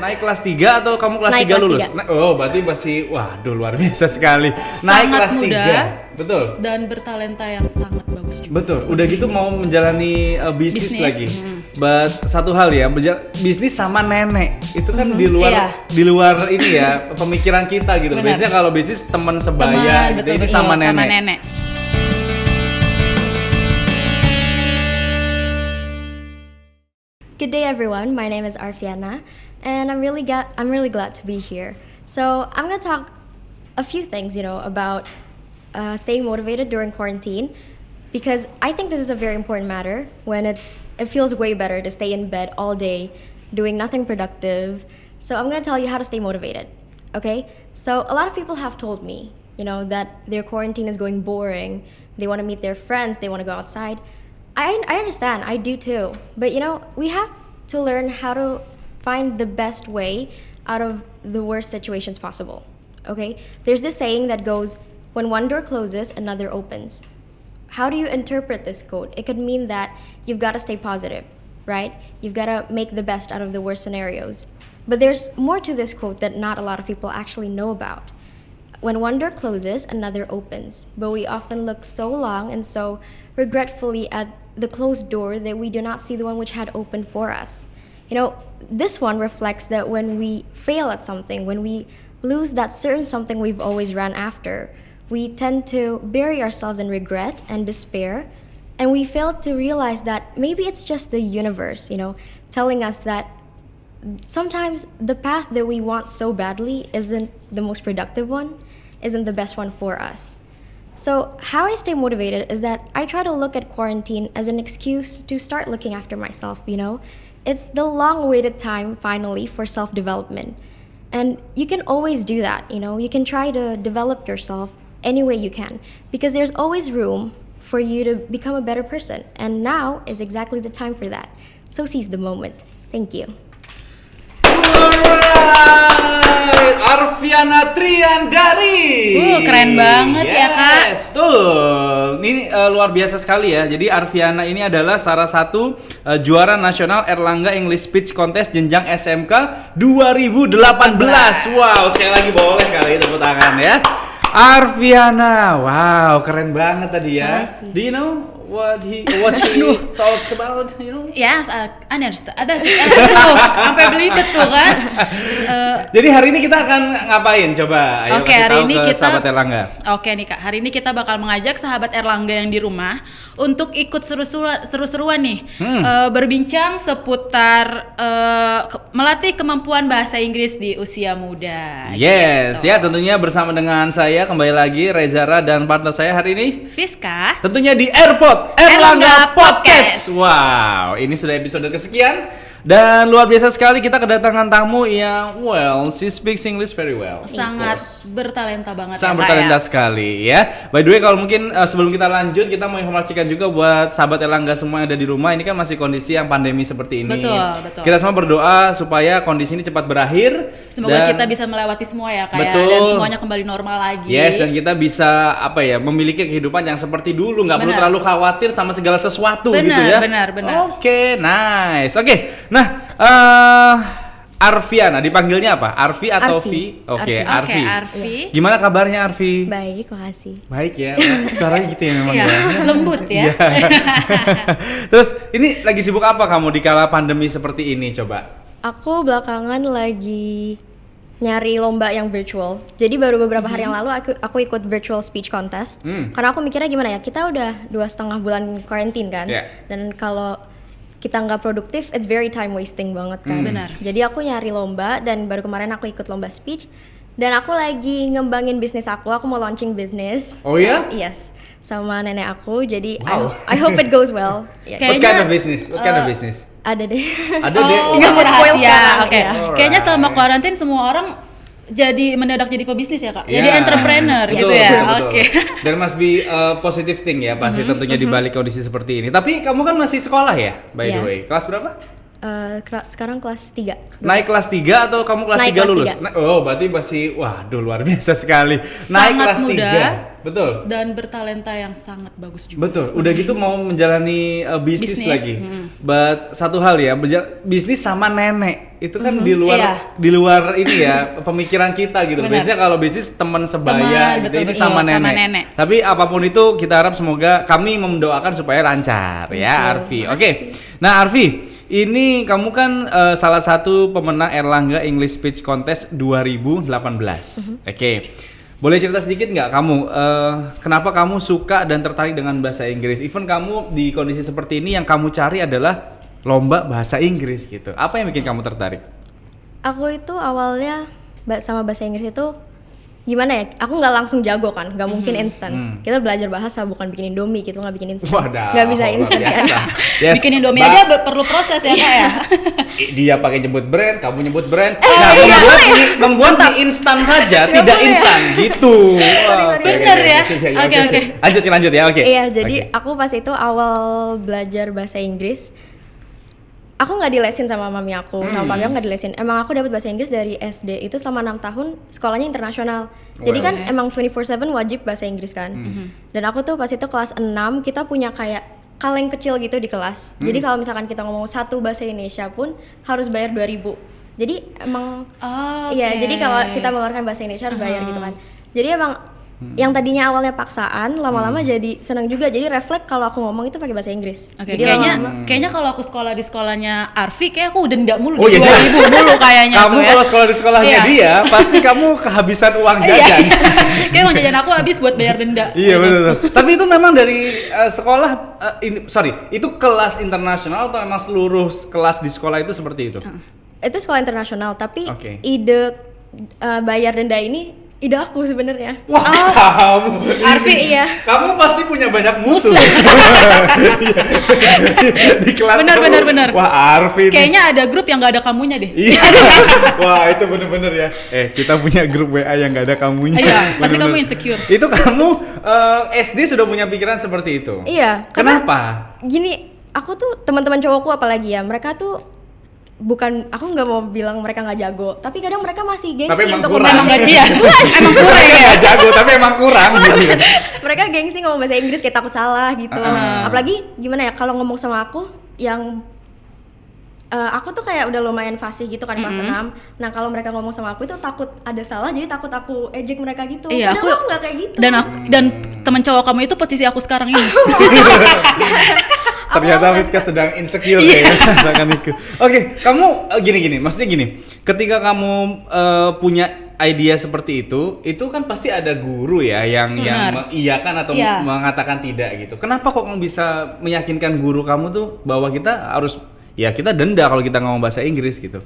Naik kelas 3 atau kamu kelas Naik 3 kelas lulus? 3. Oh, berarti masih waduh luar biasa sekali. Naik Sangat kelas muda. 3. Betul. Dan bertalenta yang sangat bagus juga. Betul. Udah gitu mau menjalani bisnis Bisnis. lagi. But satu hal ya, bisnis sama nenek itu kan di Iya. luar ini ya pemikiran kita gitu. Benar. Biasanya kalau bisnis teman sebaya Teman, gitu, betul, ini iya, sama nenek. Sama nenek. Good day, everyone. My name is Arfiana, and I'm really glad to be here. So I'm gonna talk a few things, about staying motivated during quarantine, because I think this is a very important matter. When it feels way better to stay in bed all day, doing nothing productive. So I'm gonna tell you how to stay motivated. Okay? So a lot of people have told me, that their quarantine is going boring. They want to meet their friends. They want to go outside. I understand, I do too. But we have to learn how to find the best way out of the worst situations possible. Okay? There's this saying that goes, when one door closes, another opens. How do you interpret this quote? It could mean that you've got to stay positive, right? You've got to make the best out of the worst scenarios. But there's more to this quote that not a lot of people actually know about. When one door closes, another opens. But we often look so long and so regretfully at the closed door that we do not see the one which had opened for us. This one reflects that when we fail at something, when we lose that certain something we've always ran after, we tend to bury ourselves in regret and despair, and we fail to realize that maybe it's just the universe, telling us that sometimes the path that we want so badly isn't the most productive one, isn't the best one for us. So how I stay motivated is that I try to look at quarantine as an excuse to start looking after myself, It's the long-awaited time, finally, for self-development. And you can always do that, You can try to develop yourself any way you can, because there's always room for you to become a better person. And now is exactly the time for that. So seize the moment. Thank you. Alright, Arfiana Triandari. Keren banget ya, Kak. Tuh, ini luar biasa sekali ya. Jadi Arfiana ini adalah salah satu juara nasional Erlangga English Speech Contest jenjang SMK 2018. Wow, sekali lagi boleh kali tepuk tangan ya. Arfiana, wow, keren banget tadi ya. Do you know what she talk about, Yes, I understand. Ada sih. Sampai belibet tuh kan. Jadi hari ini kita akan ngapain? Coba ayo Oke, kasih hari tahu ini ke kita sahabat Erlangga. Oke nih Kak, hari ini kita bakal mengajak sahabat Erlangga yang di rumah untuk ikut seru-seruan nih, berbincang seputar melatih kemampuan bahasa Inggris di usia muda. Yes, gitu. ya tentunya bersama dengan saya kembali lagi Rezara dan partner saya hari ini. Fiska. Tentunya di Airpod Erlangga Erlangga Podcast. Wow, ini sudah episode kesekian. Dan luar biasa sekali kita kedatangan tamu yang she speaks English very well. Sangat bertalenta banget. Sangat ya, Kak, bertalenta ya. sekali ya. By the way, kalau mungkin sebelum kita lanjut, kita mau informasikan juga buat sahabat Erlangga semua yang ada di rumah. Ini kan masih kondisi yang pandemi seperti ini. Betul. Kita semua berdoa supaya kondisi ini cepat berakhir. Semoga dan kita bisa melewati semua ya Kak ya, betul. dan semuanya kembali normal lagi. Yes, dan kita bisa memiliki kehidupan yang seperti dulu, nggak perlu Benar. terlalu khawatir sama segala sesuatu Benar, gitu ya. benar. Oke, nice. Oke, nah Arfiana dipanggilnya apa? Arfi atau Arfi. Vi? Oke, Oke, Arfi. Arfi. Gimana kabarnya Arfi? Baik, makasih. Baik ya. Suaranya gitu ya memang Iya, ya. lembut ya. Iya. Terus ini lagi sibuk apa kamu di kala pandemi seperti ini coba? Aku belakangan lagi nyari lomba yang virtual. Jadi baru beberapa hari yang lalu aku ikut virtual speech contest. Karena aku mikirnya gimana ya, kita udah 2,5 bulan quarantine kan. Yeah. Dan kalau kita nggak produktif, it's very time wasting banget kan. Benar. Jadi aku nyari lomba dan baru kemarin aku ikut lomba speech. Dan aku lagi ngembangin bisnis aku mau launching bisnis. Oh ya? Yes, sama nenek aku. Jadi Wow. I hope it goes well. Yeah. What kind of business? What kind of business? Ada deh. Ada deh. Nggak mau spoil rahasia. sekarang, Oke. ya. Kayaknya selama Alright. karantin semua orang jadi mendadak jadi pebisnis ya Kak. Jadi Yeah. entrepreneur Betul, gitu ya. betul. Oke. There must be a positive thing ya pasti tentunya di balik kondisi seperti ini. Tapi kamu kan masih sekolah ya, by the Yeah. way. Kelas berapa? sekarang kelas 3. Naik kelas 3 atau kamu kelas Naik 3 kelas lulus? 3. Oh, berarti masih waduh luar biasa sekali. Naik Sangat kelas muda. 3. Betul. Dan bertalenta yang sangat bagus juga. Betul. Udah gitu mau menjalani bisnis Bisnis, lagi. But satu hal ya, bisnis sama nenek itu kan di luar Iya. di luar ini ya pemikiran kita gitu. Benar. Biasanya kalau bisnis teman sebaya Teman, gitu. betul, Ini betul. sama Sama nenek. nenek. Tapi apapun itu kita harap semoga kami mendoakan supaya lancar ya Arfi. Oke. Nah Arfi, ini kamu kan salah satu pemenang Erlangga English Speech Contest 2018. Oke. Boleh cerita sedikit nggak kamu kenapa kamu suka dan tertarik dengan bahasa Inggris? Even kamu di kondisi seperti ini yang kamu cari adalah lomba bahasa Inggris gitu. Apa yang bikin kamu tertarik? Aku itu awalnya sama bahasa Inggris itu gimana ya? Aku nggak langsung jago kan, nggak mungkin instan. Kita belajar bahasa bukan bikin Indomie gitu, nggak bikin instan. Wadah, Nggak bisa luar instan kan? biasa. Yes. Bikin Indomie aja perlu proses ya Kak ya. Dia pakai nyebut brand, kamu nyebut brand. iya, membuat mie instan saja, tidak boleh ya? instan gitu. Wah, oke, Bener oke, ya? oke, Oke. Lanjut ya, oke. Iya, jadi Oke. aku pas itu awal belajar bahasa Inggris, aku nggak dilesin sama mami aku, sama papi aku nggak dilesin. Emang aku dapat bahasa Inggris dari SD itu selama 6 tahun sekolahnya internasional. Jadi Wow. kan emang 24/7 wajib bahasa Inggris kan. Dan aku tuh pas itu kelas 6 kita punya kayak kaleng kecil gitu di kelas. Jadi kalau misalkan kita ngomong satu bahasa Indonesia pun harus bayar 2.000. Jadi emang iya, jadi kalau kita mengeluarkan bahasa Indonesia harus bayar gitu kan. Jadi emang yang tadinya awalnya paksaan, lama-lama jadi senang juga. Jadi refleks kalau aku ngomong itu pakai bahasa Inggris. Oke, Jadi kayaknya kalau aku sekolah di sekolahnya Arfi kayak aku denda mulu Oh di iya, 2000 mulu kayaknya kamu tuh ya. kalau sekolah di sekolahnya Iya. dia, pasti kamu kehabisan uang Iya. jajan. Kayak uang jajan aku habis buat bayar denda. Iya betul. Tapi itu memang dari sekolah, itu kelas internasional atau memang seluruh kelas di sekolah itu seperti itu? itu sekolah internasional, tapi Oke. ide bayar denda ini ide aku sebenarnya. Wah, kamu, Arfi iya. kamu pasti punya banyak musuh. Di kelas Benar, kamu. benar, benar. Wah, Arfi. nih. Kayaknya ada grup yang nggak ada kamunya deh. Iya. Wah, itu bener-bener ya. Kita punya grup WA yang nggak ada kamunya. Iya, pasti Bener-bener. kamu insecure. Itu kamu SD sudah punya pikiran seperti itu. Iya. karena Kenapa? Gini, aku tuh teman-teman cowokku apalagi ya, mereka tuh bukan, aku nggak mau bilang mereka nggak jago, tapi kadang mereka masih gengsi Tapi emang untuk kurang. ngomong Emang bahasa nggak Inggris. dia. Emang kurang Mereka ya. nggak jago, tapi emang kurang. gitu kan. Mereka gengsi ngomong bahasa Inggris kayak takut salah gitu. Ah. Apalagi gimana ya kalau ngomong sama aku yang aku tuh kayak udah lumayan fasih gitu kan kelas 6. Nah, kalau mereka ngomong sama aku itu takut ada salah, jadi takut aku ejek mereka gitu. Iya, Padahal aku aku nggak kayak gitu. dan teman cowok kamu itu posisi aku sekarang ini. Ternyata Miska sedang insecure ya, misalkan itu. Oke, kamu gini, maksudnya gini, ketika kamu punya idea seperti itu kan pasti ada guru ya yang Benar. mengiyakan atau Iya. mengatakan tidak gitu. Kenapa kok kamu bisa meyakinkan guru kamu tuh bahwa kita harus kita denda kalau kita ngomong bahasa Inggris gitu?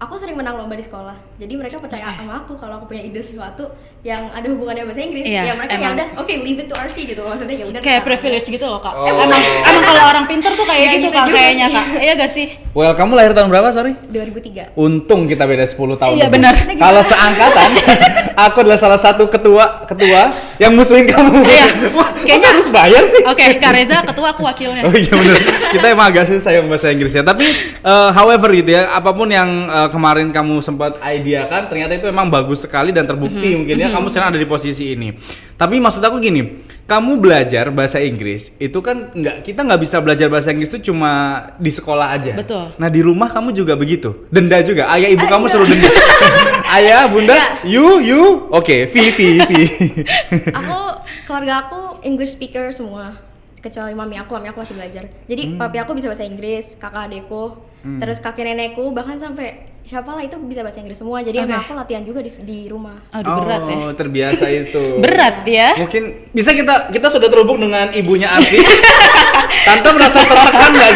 Aku sering menang lomba di sekolah, jadi mereka percaya sama aku kalau aku punya ide sesuatu yang ada hubungannya bahasa Inggris. Iya, Ya mereka ya emang. udah, oke leave it to Arfi gitu, maksudnya ya udah. Kayak terserah. privilege gitu loh kak. Oh. Emang kalau orang pinter tuh kayak Ya, gitu gitu kak juga kayaknya sih. kak. Iya gak sih? Well, kamu lahir tahun berapa, sorry? 2003. Untung kita beda 10 tahun. Iya, lebih. benar. Kalau seangkatan, aku adalah salah satu ketua yang musuhin kamu. Iya. Wah, Kayaknya- masa harus bayar sih. Oke, Kak Reza ketua, aku wakilnya. Oh iya benar. Kita emang agak susah yang bahasa Inggris ya. Tapi however gitu ya, apapun yang kemarin kamu sempat ideakan, ternyata itu emang bagus sekali dan terbukti mungkin ya kamu sekarang ada di posisi ini. Tapi maksud aku gini, kamu belajar bahasa Inggris itu kan kita nggak bisa belajar bahasa Inggris itu cuma di sekolah aja. Betul. Nah di rumah kamu juga begitu, denda juga. Ayah ibu kamu suruh denda. Ayah bunda, you, oke, V. Keluarga aku English speaker semua, kecuali mami aku masih belajar. Jadi papi aku bisa bahasa Inggris, kakak adekku, terus kakek nenekku, bahkan sampai siapa lah itu bisa bahasa Inggris semua. Jadi emang aku latihan juga di rumah. Aduh berat ya. Terbiasa itu. Berat ya. Mungkin bisa kita sudah terhubung dengan ibunya Arfi. Tante merasa tertekan nggak?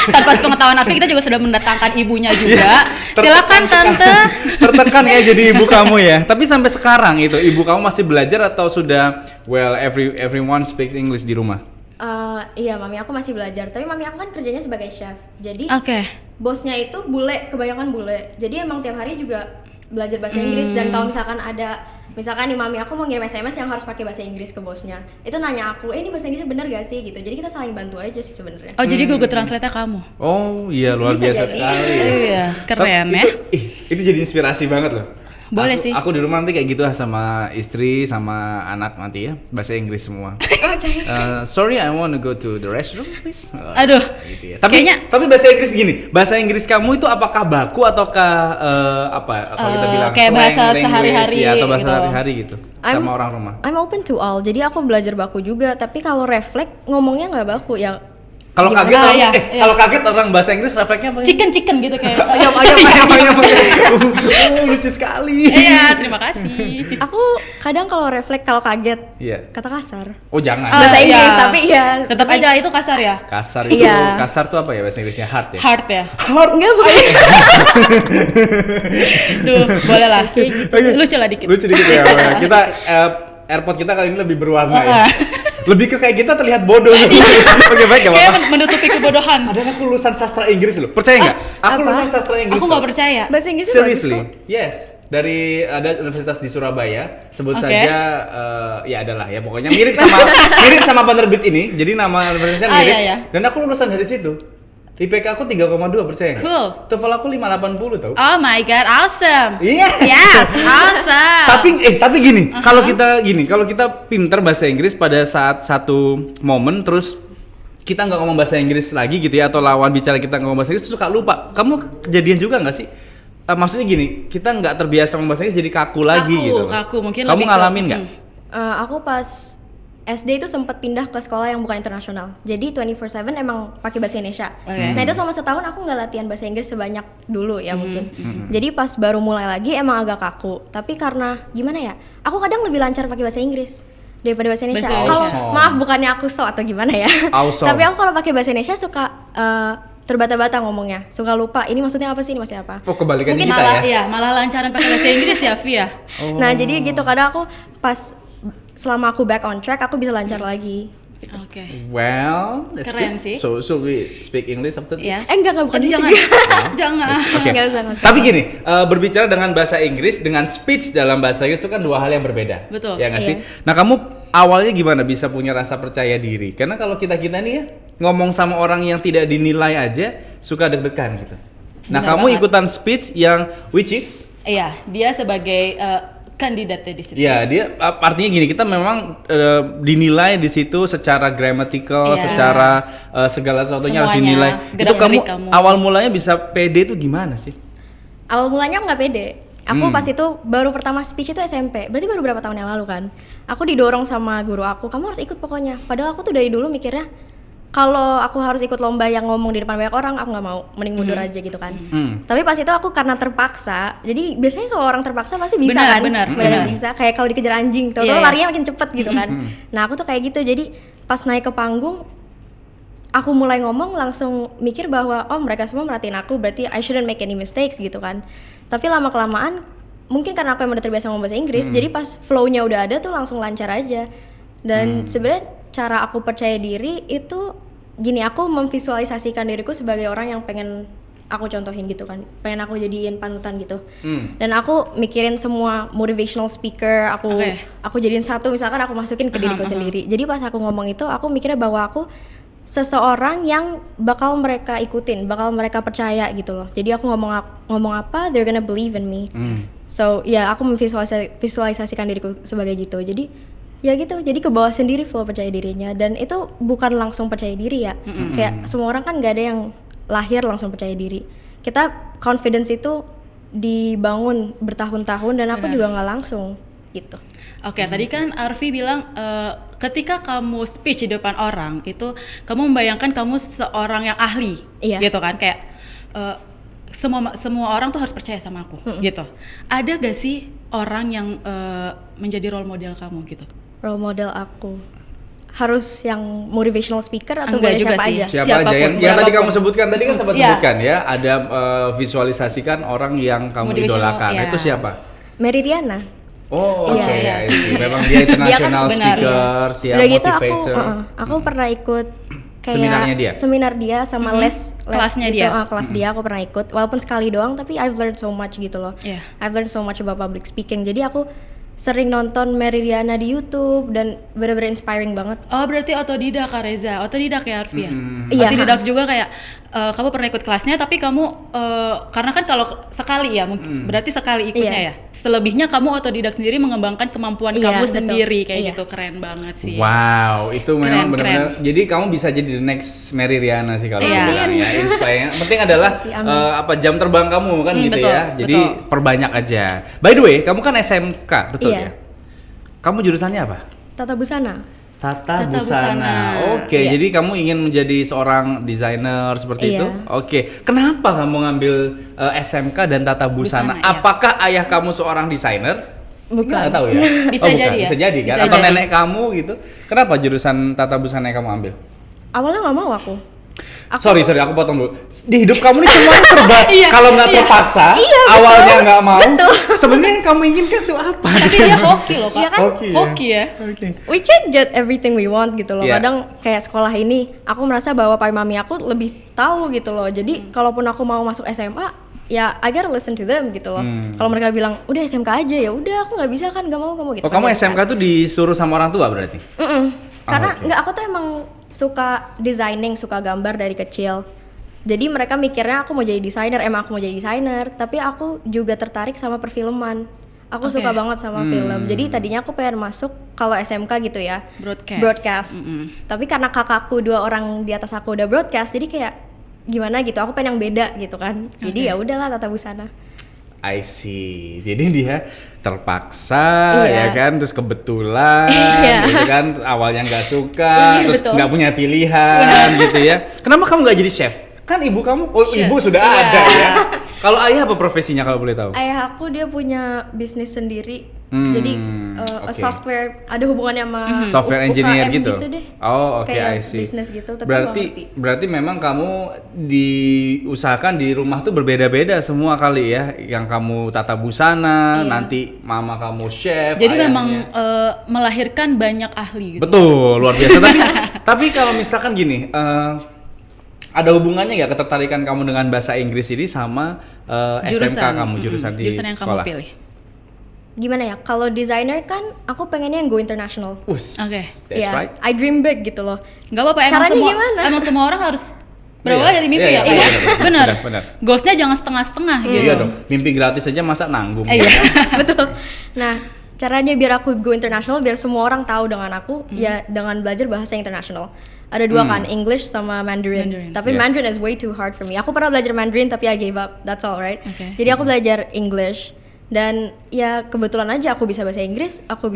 Tanpa pengetahuan Arfi kita juga sudah mendatangkan ibunya juga. Yes, Silakan tertekan tante. Tertekan ya jadi ibu kamu ya. Tapi sampai sekarang itu ibu kamu masih belajar atau sudah everyone speaks English di rumah? Iya, mami aku masih belajar. Tapi mami aku kan kerjanya sebagai chef. Jadi Oke. bosnya itu bule, kebanyakan bule. Jadi emang tiap hari juga belajar bahasa Inggris. Dan kalau misalkan nih mami aku mau ngirim SMS yang harus pakai bahasa Inggris ke bosnya, itu nanya aku, ini bahasa Inggrisnya bener gak sih gitu. Jadi kita saling bantu aja sih sebenarnya. Oh, jadi Google Translate-nya kamu? Oh iya, luar Bisa biasa jadi. sekali ya. Iya, keren ya. Itu jadi inspirasi banget loh. Boleh Aku- sih. Aku di rumah nanti kayak gitu lah sama istri, sama anak nanti ya, bahasa Inggris semua. Sorry, I want to go to the restroom, please. Aduh, Gitu ya. Tapi kayaknya- tapi bahasa Inggris gini, bahasa Inggris kamu itu apakah baku ataukah apa? Kalau kita bilang kayak slang bahasa language, sehari-hari ya, atau bahasa gitu. sehari-hari gitu, sama orang rumah. I'm open to all. Jadi aku belajar baku juga, tapi kalau refleks ngomongnya nggak baku ya. Kalau Gimana? kaget, orang, Iya, iya. kalau kaget orang bahasa Inggris refleksnya apa? chicken gitu kayak. ayam. Lucu sekali. Iya, terima kasih. Aku kadang kalau refleks kalau kaget Iya. kata kasar. Oh jangan. Bahasa iya. Inggris, tapi ya Tetap aja itu kasar ya. Kasar itu, Iya. kasar tuh apa ya bahasa Inggrisnya? Hard ya. Hard ya. hard enggak bukan. Duh, boleh lah. Lucu lah dikit. Lucu dikit ya. Kita airpod kita kali ini lebih berwarna ya. Lebih ke kayak kita terlihat bodoh. Oke baik, gak Kayak apa-apa. menutupi kebodohan. Padahal aku lulusan sastra Inggris loh. Percaya nggak? Aku apa? lulusan sastra Inggris. Aku tau. nggak percaya. Bahasa Inggrisnya bagus Seriously, kok. yes. Dari ada universitas di Surabaya, sebut Oke. saja ya adalah ya pokoknya mirip sama penerbit ini. Jadi nama universitasnya mirip. Iya, iya. Dan aku lulusan dari situ. IPK aku 3,2, percaya nggak? Cool. TOEFL aku 580 tau. Oh my god, awesome. Iya. Yes, awesome. Tapi gini, kalau kita pinter bahasa Inggris pada saat satu momen terus kita nggak ngomong bahasa Inggris lagi gitu ya, atau lawan bicara kita nggak ngomong bahasa Inggris suka lupa. Kamu kejadian juga nggak sih? Maksudnya gini, kita nggak terbiasa ngomong bahasa Inggris jadi kaku lagi gitu. Kaku, mungkin Kamu lebih ke- ngalamin nggak? Aku pas SD itu sempat pindah ke sekolah yang bukan internasional. Jadi 24/7 emang pakai bahasa Indonesia. Oke. Nah, itu selama setahun aku nggak latihan bahasa Inggris sebanyak dulu ya mungkin. Jadi pas baru mulai lagi emang agak kaku. Tapi karena gimana ya? Aku kadang lebih lancar pakai bahasa Inggris daripada bahasa Indonesia. Bahasa Kalau Indonesia. maaf bukannya aku so atau gimana ya. Awesome. Tapi aku kalau pakai bahasa Indonesia suka terbata-bata ngomongnya. Suka lupa ini maksudnya apa sih, ini maksudnya apa. Oh kebalikan Mungkin kita malah, ya. iya, malah lancaran pakai bahasa Inggris ya, Via. Nah, jadi gitu kadang aku pas selama aku back on track aku bisa lancar lagi. Oke. Well, that's Keren good. sih. So we speak English after this. Iya. Enggak bukan itu Jangan. juga. Jangan. Oke. Nggak usah, nggak usah. Tapi gini, berbicara dengan bahasa Inggris dengan speech dalam bahasa Inggris itu kan dua hal yang berbeda. Betul. Ya nggak Iya. sih? Nah kamu awalnya gimana bisa punya rasa percaya diri? Karena kalau kita nih ya ngomong sama orang yang tidak dinilai aja suka deg-degan gitu. Nah Benar kamu banget. ikutan speech yang which is Iya, dia sebagai kandidatnya di situ. ya dia artinya gini, kita memang dinilai di situ secara grammatical, Iya. secara segala sesuatunya harus Semuanya, dinilai. Itu gerak-gerik kamu kamu. awal mulanya bisa pede itu gimana sih? Awal mulanya aku nggak pede. Aku pas itu baru pertama speech itu SMP. Berarti baru berapa tahun yang lalu kan? Aku didorong sama guru aku, kamu harus ikut pokoknya. Padahal aku tuh dari dulu mikirnya kalau aku harus ikut lomba yang ngomong di depan banyak orang, aku nggak mau, mending mundur aja gitu kan. Tapi pas itu aku karena terpaksa, jadi biasanya kalau orang terpaksa pasti bisa Benar, kan? benar. Benar bisa. Kayak kalau dikejar anjing, Iya, tahu-tahu iya. larinya makin cepet gitu kan. Nah aku tuh kayak gitu, jadi pas naik ke panggung, aku mulai ngomong langsung mikir bahwa oh mereka semua merhatiin aku, berarti I shouldn't make any mistakes gitu kan. Tapi lama kelamaan mungkin karena aku emang udah terbiasa ngomong bahasa Inggris, jadi pas flow-nya udah ada tuh langsung lancar aja. Dan sebenarnya cara aku percaya diri itu gini, aku memvisualisasikan diriku sebagai orang yang pengen aku contohin gitu kan, pengen aku jadiin panutan gitu. Dan aku mikirin semua motivational speaker, Oke. aku jadiin satu, misalkan aku masukin ke diriku sendiri. Jadi pas aku ngomong itu, aku mikirnya bahwa aku seseorang yang bakal mereka ikutin, bakal mereka percaya gitu loh. Jadi aku ngomong apa, they're gonna believe in me. So ya aku memvisualisasikan diriku sebagai gitu. Jadi ya gitu, jadi ke bawah sendiri flow percaya dirinya. Dan itu bukan langsung percaya diri ya. Kayak semua orang kan gak ada yang lahir langsung percaya diri. Kita confidence itu dibangun bertahun-tahun dan aku Benar. juga nggak langsung gitu. Oke, tadi kan Arfi bilang ketika kamu speech di depan orang itu kamu membayangkan kamu seorang yang ahli, Iya. gitu kan? Kayak semua orang tuh harus percaya sama aku, gitu. Ada gak sih orang yang menjadi role model kamu gitu? Role model aku harus yang motivational speaker atau Enggak boleh juga siapa sih. aja? Siapa Siapapun, aja yang tadi siapapun. kamu sebutkan, tadi kan sempat Iya. sebutkan ya, ada visualisasikan orang yang kamu Motivational, idolakan. iya. Itu siapa? Mary Riana. Oh, oke, Iya, I see. Memang dia international Benar. speaker, ya, Udah gitu motivator. aku pernah ikut kayak Seminarnya dia? seminar dia sama les Kelasnya gitu. dia. Kelas dia aku pernah ikut walaupun sekali doang, tapi I've learned so much gitu loh. Iya. I've learned so much about public speaking. Jadi aku sering nonton Meridiana di YouTube dan bener-bener inspiring banget. Oh berarti otodidak Kak Reza, otodidak ya Arfi ya? Iya. Otodidak juga kayak kamu pernah ikut kelasnya tapi kamu karena kan kalau sekali ya mungkin berarti sekali ikutnya Iya. ya. Selebihnya kamu otodidak sendiri mengembangkan kemampuan Iya, kamu betul. sendiri kayak Iya. gitu, keren banget sih. Wow, itu memang Keren, benar-benar. Jadi kamu bisa jadi the next Mary Riana sih kalau Iya. bilang ya. Inspire. Yang penting adalah Amin. jam terbang kamu kan gitu betul, ya. Jadi betul. perbanyak aja. By the way, kamu kan SMK, betul Iya. ya? Kamu jurusannya apa? Tata busana. Tata Tata busana. busana. Oke, Iya. jadi kamu ingin menjadi seorang desainer seperti Iya. itu? Oke. Kenapa kamu ngambil SMK dan tata busana? Busana, iya. Apakah ayah kamu seorang desainer? Bukan. Nggak tahu ya. Bisa bukan. jadi ya? Bisa jadi kan? Bisa Atau jadi. nenek kamu gitu? Kenapa jurusan tata busana yang kamu ambil? Awalnya nggak mau aku. Sorry, aku potong dulu. Di hidup kamu ini semuanya serba. Iya, Kalau nggak iya. terpaksa, awalnya nggak mau. Sebenarnya yang kamu inginkan tuh apa? Tapi dia hoki loh Kak. Iya kan? Hoki ya? Hoki ya. Oke. We can't get everything we want gitu loh. Iya. Kadang kayak sekolah ini, aku merasa bahwa papi mami aku lebih tahu gitu loh. Jadi kalaupun aku mau masuk SMA, ya I gotta listen to them gitu loh. Kalau mereka bilang udah SMK aja, ya udah aku nggak bisa kan, nggak mau gitu. Oh, kamu Nggak bisa. SMK tuh disuruh sama orang tua berarti? Karena oke. nggak, aku tuh emang suka designing, suka gambar dari kecil. Jadi mereka mikirnya aku mau jadi desainer, emang aku mau jadi desainer. Tapi aku juga tertarik sama perfilman. Aku Oke. suka banget sama film. Jadi tadinya aku pengen masuk kalau SMK gitu ya. Broadcast. Tapi karena kakakku 2 orang di atas aku udah broadcast, jadi kayak gimana gitu. Aku pengen yang beda gitu kan. Jadi ya udahlah tata busana. I see. Jadi dia terpaksa ya Iya. kan, terus kebetulan Iya. gitu kan, awalnya nggak suka, Iya, terus betul. nggak punya pilihan gitu ya. Kenapa kamu nggak jadi chef? Kan ibu kamu, Chef. ibu sudah Iya. ada ya. Kalau ayah apa profesinya kalau boleh tahu? Ayah aku dia punya bisnis sendiri. Hmm, Jadi oke. software, ada hubungannya sama Software UKM engineer gitu. deh. Oh, oke, Kayak I see. bisnis gitu, tapi aku nggak ngerti. Berarti memang kamu diusahakan di rumah tuh berbeda-beda semua kali ya. Yang kamu tata busana, Iya. nanti mama kamu chef. Jadi ayahnya. memang melahirkan banyak ahli gitu. Betul, luar biasa. Tapi kalau misalkan gini, ada hubungannya nggak ketertarikan kamu dengan bahasa Inggris ini sama SMK kamu, jurusan di jurusan yang sekolah? kamu pilih. Gimana ya? Kalau desainer kan aku pengennya yang go international. Us, Oke. that's Iya, right. I dream big gitu loh. Gak apa-apa, Caranya gimana? emang semua orang harus berawal Iya, dari mimpi iya, ya iya, Kak, ya? benar, Bener. benar. Goalsnya jangan setengah-setengah gitu. Iya dong, mimpi gratis aja masa nanggung. Iya. Betul. Nah, caranya biar aku go international, biar semua orang tahu dengan aku, ya dengan belajar bahasa internasional. Ada 2 kan, English sama Mandarin. Tapi Yes. Mandarin is way too hard for me. Aku pernah belajar Mandarin tapi I gave up. That's all right. Oke. Jadi aku belajar English dan ya kebetulan aja aku bisa bahasa Inggris, aku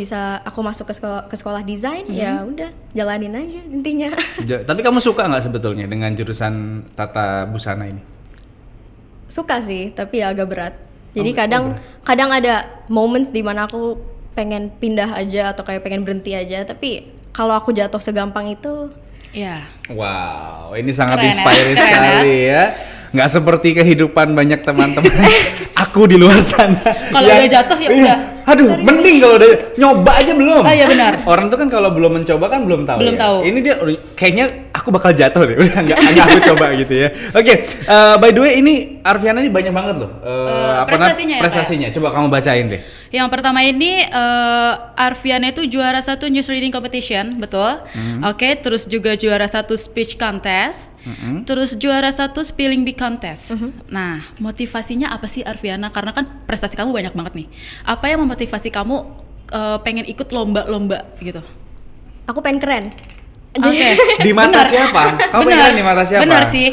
masuk ke sekolah desain, ya udah jalanin aja intinya. Tapi kamu suka nggak sebetulnya dengan jurusan tata busana ini? Suka sih, tapi ya agak berat. Jadi Oh, kadang ada moments di mana aku pengen pindah aja atau kayak pengen berhenti aja, tapi kalau aku jatuh segampang itu Iya. Wow, ini sangat Keren ya, inspiring keren sekali ya. Nggak seperti kehidupan banyak teman-teman aku di luar sana. Kalau yang- udah jatuh ya iya. udah. Aduh, mending kalau udah nyoba aja belum. Oh, iya benar. Orang tuh kan kalau belum mencoba kan belum tahu. Belum ya. tahu. Ini dia kayaknya aku bakal jatuh deh. Udah nggak aku coba gitu ya. Oke, by the way ini Arfiana ini banyak banget loh. Prestasinya ya, Pak, Prestasinya. Coba kamu bacain deh. Yang pertama ini Arfiana itu juara 1 news reading competition, betul? Oke, terus juga juara 1 speech contest, terus juara 1 spelling bee contest. Nah, motivasinya apa sih Arfiana? Karena kan prestasi kamu banyak banget nih. Apa yang memotivasi kamu pengen ikut lomba-lomba gitu? aku pengen keren. Oke. Di mata Benar. siapa? Kamu Benar. pengen di mata siapa? Benar sih.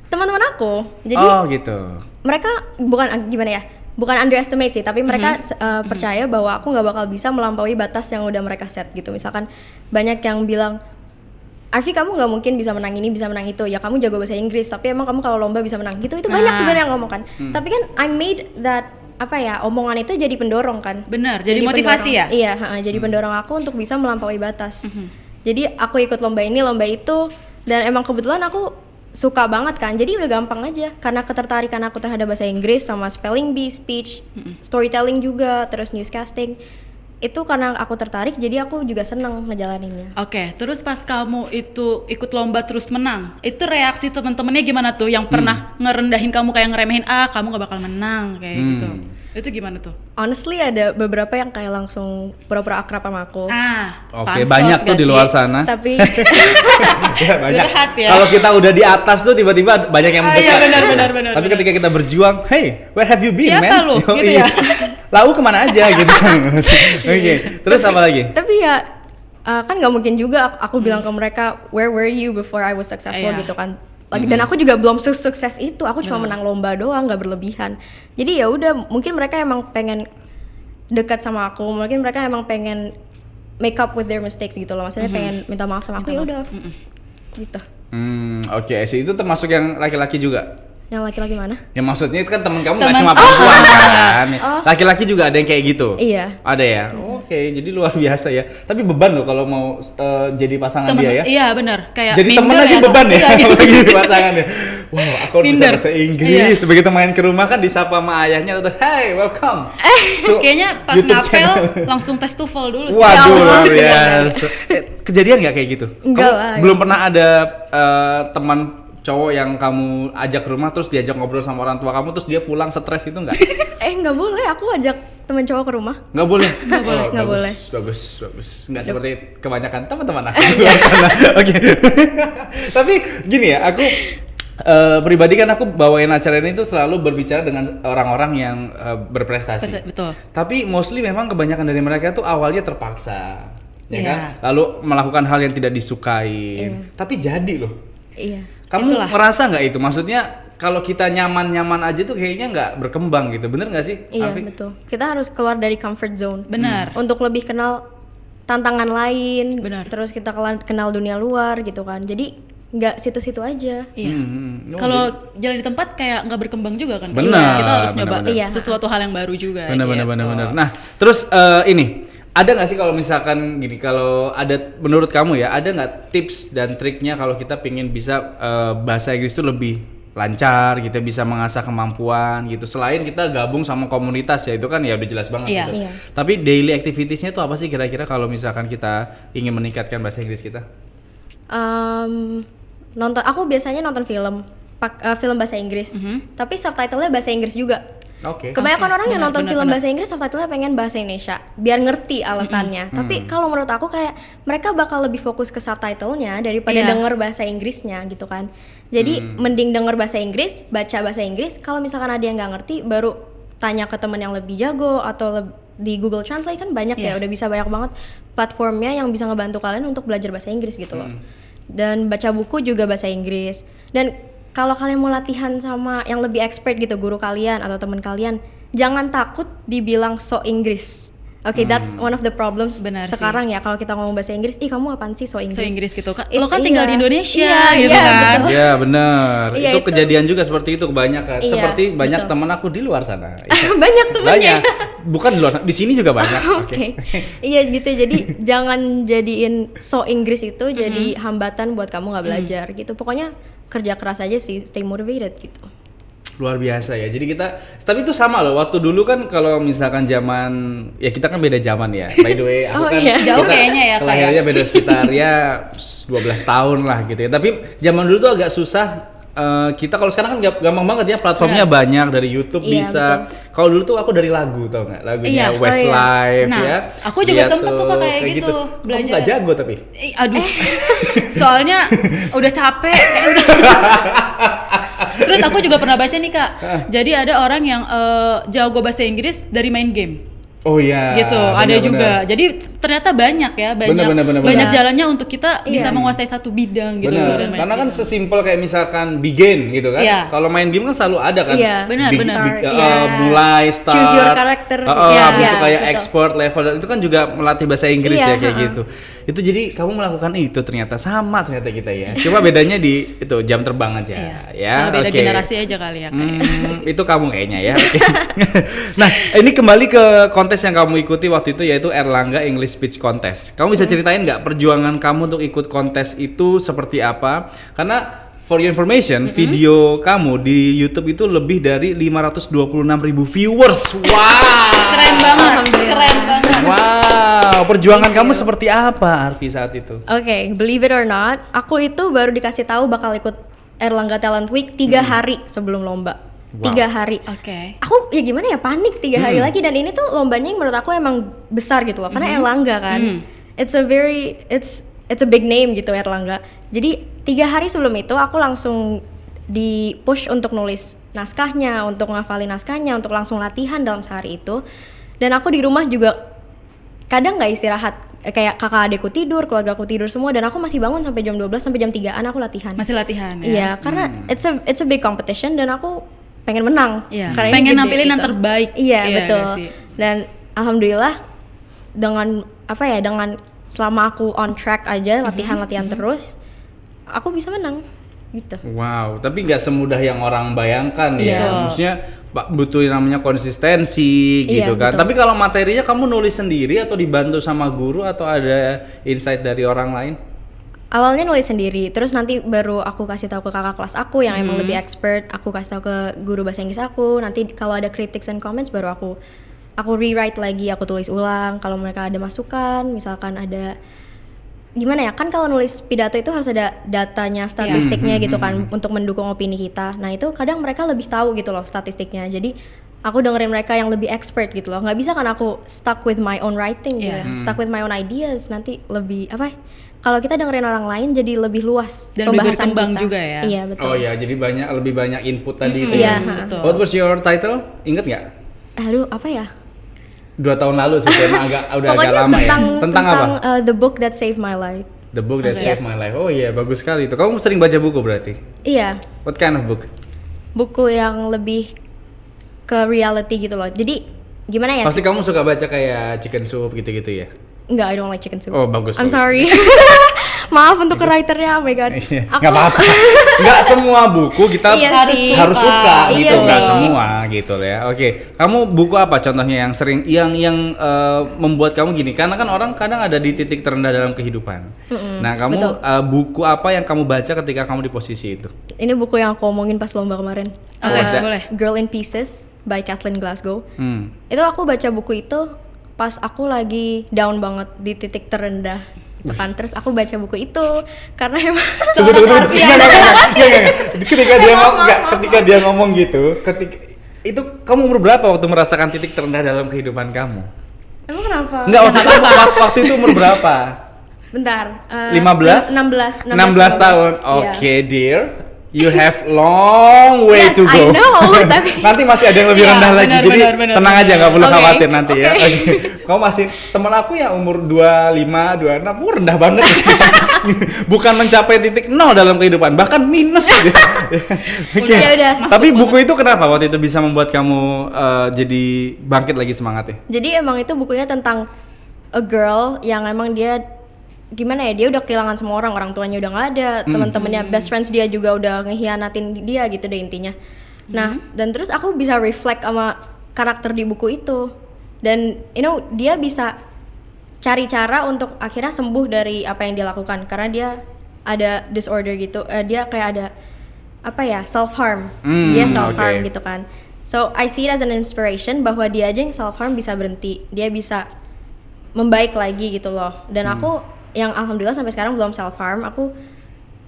Teman-teman aku, jadi Oh gitu. mereka bukan gimana ya, bukan underestimate sih, tapi mereka percaya bahwa aku nggak bakal bisa melampaui batas yang udah mereka set gitu. Misalkan banyak yang bilang, Arfi kamu nggak mungkin bisa menang ini, bisa menang itu, ya kamu jago bahasa Inggris, tapi emang kamu kalau lomba bisa menang gitu. Itu banyak Nah. sebenarnya yang ngomong kan. Tapi kan I made that omongan itu jadi pendorong kan. Benar, jadi motivasi pendorong. ya? Iya, jadi pendorong aku untuk bisa melampaui batas. Jadi aku ikut lomba ini, lomba itu, dan emang kebetulan aku suka banget kan, jadi udah gampang aja karena ketertarikan aku terhadap bahasa Inggris sama spelling bee, speech, storytelling juga, terus newscasting. itu karena aku tertarik, jadi aku juga seneng ngejalaninnya. Oke, terus pas kamu itu ikut lomba terus menang, itu reaksi teman-temannya gimana tuh? Yang pernah ngerendahin kamu kayak ngeremehin, kamu gak bakal menang kayak gitu. Itu gimana tuh? Honestly ada beberapa yang kayak langsung pura-pura akrab sama aku. Oke, pansos banyak tuh gak di sih? luar sana. Tapi Ya, banyak. Curhat ya. Kalau kita udah di atas tuh tiba-tiba banyak yang mendekat. Iya benar. Tapi ketika kita berjuang, hey, where have you been, Siapa man? lu? Yoi. Gitu ya. Lau kemana aja gitu. Oke, terus apa lagi? tapi ya kan nggak mungkin juga aku bilang ke mereka where were you before I was successful Iya. gitu kan. Dan aku juga belum sukses itu, aku cuma menang lomba doang, nggak berlebihan. Jadi ya udah, mungkin mereka emang pengen dekat sama aku, mungkin mereka emang pengen make up with their mistakes gitu loh, maksudnya pengen minta maaf sama aku, ya udah gitu. Oke, sih itu termasuk yang laki-laki juga. Yang laki-laki mana? Ya maksudnya itu kan temen kamu nggak Temen- cuma perempuan kan. Laki-laki juga ada yang kayak gitu. Iya. Ada ya. Oke, jadi luar biasa ya. Tapi beban loh kalau mau jadi pasangan Temen, dia ya. Iya benar, kayak Jadi temen minder aja beban ya, Iya, gitu. apalagi jadi pasangannya. Wow, aku harus bisa Minder. bahasa Inggris. Iya. Begitu main ke rumah kan disapa sama ayahnya atau hey, welcome. Tuh, Kayaknya pas YouTube ngapel channel. langsung tes TOEFL dulu sih. Waduh, Ya Allah. luar biasa. Kejadian nggak kayak gitu? Enggak Kamu lah. belum pernah ada teman cowok yang kamu ajak ke rumah terus diajak ngobrol sama orang tua kamu terus dia pulang stres itu nggak? Nggak boleh, aku ajak temen cowok ke rumah. Nggak boleh. Nggak boleh. Bagus. Nggak seperti kebanyakan teman-teman aku di luar sana. Oke. Tapi gini ya, aku pribadi kan aku bawain acara ini tuh selalu berbicara dengan orang-orang yang berprestasi. Betul. Tapi mostly memang kebanyakan dari mereka tuh awalnya terpaksa, ya Iya. kan? Lalu melakukan hal yang tidak disukai. Tapi jadi loh. Iya. Kamu Itulah. ngerasa nggak itu? Maksudnya kalau kita nyaman-nyaman aja tuh kayaknya nggak berkembang gitu. Bener nggak sih? Iya, Arfi? betul. Kita harus keluar dari comfort zone. Benar. Untuk lebih kenal tantangan lain. Benar. Terus kita kenal dunia luar gitu kan. Jadi nggak situ-situ aja. Iya. Oh, Kalau jalan di tempat kayak nggak berkembang juga kan. Benar, Kita harus benar, nyoba benar. Iya. sesuatu hal yang baru juga. Bener. gitu. Nah, terus ini ada nggak sih kalau misalkan gini, kalau ada menurut kamu ya, ada nggak tips dan triknya kalau kita pingin bisa bahasa Inggris itu lebih lancar, kita bisa mengasah kemampuan gitu. Selain kita gabung sama komunitas ya, itu kan ya udah jelas banget Iya. gitu. Iya. Tapi daily activitiesnya itu apa sih kira-kira kalau misalkan kita ingin meningkatkan bahasa Inggris kita? Aku biasanya nonton film, film bahasa Inggris. Tapi subtitlenya bahasa Inggris juga. Oke. Kebanyakan orang yang nonton film benar. bahasa Inggris subtitlenya pengen bahasa Indonesia biar ngerti alasannya. Tapi kalau menurut aku kayak mereka bakal lebih fokus ke subtitlenya daripada Iya. denger bahasa Inggrisnya gitu kan. Jadi mending denger bahasa Inggris, baca bahasa Inggris. Kalau misalkan ada yang nggak ngerti, baru tanya ke teman yang lebih jago atau di Google Translate kan banyak ya, udah bisa banyak banget platformnya yang bisa ngebantu kalian untuk belajar bahasa Inggris gitu loh. Dan baca buku juga bahasa Inggris. Dan kalau kalian mau latihan sama yang lebih expert gitu, guru kalian atau teman kalian, jangan takut dibilang so Inggris. Oke, that's one of the problems Benar sih. sekarang ya, kalau kita ngomong bahasa Inggris, kamu apaan sih so Inggris? So Inggris gitu kan. It- Lo kan tinggal iya. di Indonesia Iya, gitu iya, kan. betul. Ya benar. Iya, Itu itu. kejadian juga seperti itu kebanyakan. Iya, Seperti banyak betul. teman aku di luar sana. Banyak temennya. Banyak. Bukan di luar sana, di sini juga banyak. Oke. Iya gitu. Jadi jangan jadiin so Inggris itu jadi hambatan buat kamu nggak belajar gitu. Pokoknya kerja keras aja sih, stay motivated gitu. Luar biasa ya. Jadi kita, tapi itu sama loh. Waktu dulu kan kalau misalkan zaman, ya kita kan beda zaman ya. By the way, aku Oh, kan iya. Jauh kita kayaknya ya, Kak, kelahirannya beda sekitar ya 12 tahun lah gitu ya. Tapi zaman dulu tuh agak susah. Kita kalau sekarang kan gampang banget ya, platformnya banyak, dari YouTube Iya, bisa. Kalau dulu tuh aku dari lagu, tau nggak? Lagunya Iya. Westlife Nah, ya. aku juga Dia sempet tuh Kak kayak gitu, Kamu belajar. nggak jago tapi. Aduh. Soalnya udah capek kayak udah. Terus aku juga pernah baca nih Kak. Jadi ada orang yang jago bahasa Inggris dari main game. Oh iya. Gitu, ada benar-benar. juga. Jadi ternyata banyak ya, Benar. banyak jalannya untuk kita Iya. bisa menguasai satu bidang gitu. Benar, dengan main karena kan game. sesimpel kayak misalkan begin gitu kan. Iya. Kalau main game kan selalu ada kan. Iya, benar. Iya. Mulai, start. Choose your character. Iya, Habis itu iya, kayak betul. export, level, itu kan juga melatih bahasa Inggris Iya, ya kayak gitu. Itu jadi kamu melakukan itu ternyata sama ternyata kita ya. Cuma bedanya di itu jam terbang aja Iya. ya. Cuma beda Oke. generasi aja kali ya Kak. Itu kamu kayaknya ya. Oke. Nah, ini kembali ke kontes yang kamu ikuti waktu itu yaitu Erlangga English Speech Contest. Kamu bisa ceritain nggak perjuangan kamu untuk ikut kontes itu seperti apa? Karena for your information, video kamu di YouTube itu lebih dari 526.000 viewers. Wow. Keren banget, Alhamdulillah. keren banget. Wow, perjuangan kamu seperti apa, Arfi, saat itu? Oke, believe it or not, aku itu baru dikasih tahu bakal ikut Erlangga Talent Week 3 hari sebelum lomba. Wow. 3 hari. Oke. Aku ya gimana ya, panik 3 hari lagi, dan ini tuh lombanya yang menurut aku emang besar gitu loh, karena Erlangga kan. It's a big name gitu Erlangga. Jadi 3 hari sebelum itu aku langsung di push untuk nulis naskahnya, untuk ngafalin naskahnya, untuk langsung latihan dalam sehari itu. Dan aku di rumah juga kadang nggak istirahat, kayak kakak adekku tidur, keluarga aku tidur semua, dan aku masih bangun sampai jam 12 sampai jam 3-an aku latihan. Masih latihan ya? Iya, karena it's a big competition dan aku pengen menang. Iya. Karena ini Pengen gede nampilin yang gitu. terbaik. Iya, Iya betul. nggak sih? Dan alhamdulillah dengan dengan selama aku on track aja latihan terus, aku bisa menang gitu. Wow, tapi nggak semudah yang orang bayangkan Iya. ya. Maksudnya butuh yang namanya konsistensi gitu Iya, kan. betul. Tapi kalau materinya kamu nulis sendiri atau dibantu sama guru atau ada insight dari orang lain? Awalnya nulis sendiri, terus nanti baru aku kasih tahu ke kakak kelas aku yang emang lebih expert. Aku kasih tahu ke guru bahasa Inggris aku. Nanti kalau ada critics and comments baru aku rewrite lagi, aku tulis ulang. Kalau mereka ada masukan, misalkan ada gimana ya, kan kalau nulis pidato itu harus ada datanya, statistiknya gitu kan untuk mendukung opini kita. Nah itu kadang mereka lebih tahu gitu loh statistiknya. Jadi aku dengerin mereka yang lebih expert gitu loh. Nggak bisa kan aku stuck with my own writing gitu ya. Stuck with my own ideas, nanti lebih kalau kita dengerin orang lain jadi lebih luas Dan lebih pembahasan berkembang kita. juga ya. Iya betul. Oh ya, jadi lebih banyak input tadi itu. Iya, ya. betul. What was your title? Ingat nggak? Aduh apa ya? 2 tahun lalu sih, udah agak Pokoknya lama tentang, ya. Tentang apa? The Book That Saved My Life. The Book That Okay. Saved Yes. My Life. Oh iya, bagus sekali itu. Kamu sering baca buku berarti? Iya, What kind of book? buku yang lebih ke reality gitu loh. Jadi gimana ya? Pasti kamu suka baca kayak Chicken Soup gitu-gitu ya? Enggak, I don't like chicken soup. Oh, bagus. I'm bagus. sorry. Maaf untuk writernya, oh my god. Iya, Aku nggak apa-apa. Nggak semua buku kita Iya sih. harus suka Iya gitu, nggak sih. semua gitu ya. Oke, kamu buku apa contohnya yang sering yang membuat kamu gini? Karena kan orang kadang ada di titik terendah dalam kehidupan. Nah, kamu betul. buku apa yang kamu baca ketika kamu di posisi itu? Ini buku yang aku omongin pas lomba kemarin. Oke, was that? boleh. Girl in Pieces by Kathleen Glasgow. Hmm. Itu aku baca buku itu pas aku lagi down banget di titik terendah. Kan terus aku baca buku itu karena emang Tunggu. Nggak. Ketika dia ngomong gitu, itu kamu umur berapa waktu merasakan titik terendah dalam kehidupan kamu? Emang kenapa? Enggak, waktu itu umur berapa? Bentar. 15? 16 tahun. Iya. Oke, dear. You have long way Yes, to go. I know, tapi- Nanti masih ada yang lebih Iya, rendah lagi. benar, Jadi benar, tenang aja, nggak perlu Oke, khawatir nanti ya. oke. Oke. Kamu masih teman aku ya umur 25, 26, rendah banget. Bukan mencapai titik nol dalam kehidupan, bahkan minus gitu. Oke. Ya udah. Tapi buku itu kenapa waktu itu bisa membuat kamu jadi bangkit lagi semangatnya? Jadi emang itu bukunya tentang a girl yang emang dia gimana ya, dia udah kehilangan semua orang tuanya udah nggak ada, teman-temannya, best friends dia juga udah ngehianatin dia gitu deh intinya. Nah, dan terus aku bisa reflect sama karakter di buku itu, dan dia bisa cari cara untuk akhirnya sembuh dari apa yang dia lakukan karena dia ada disorder gitu, dia kayak ada self harm, dia self harm oke. gitu kan. So I see it as an inspiration bahwa dia aja yang self harm bisa berhenti, dia bisa membaik lagi gitu loh. Dan aku yang alhamdulillah sampai sekarang belum self harm, aku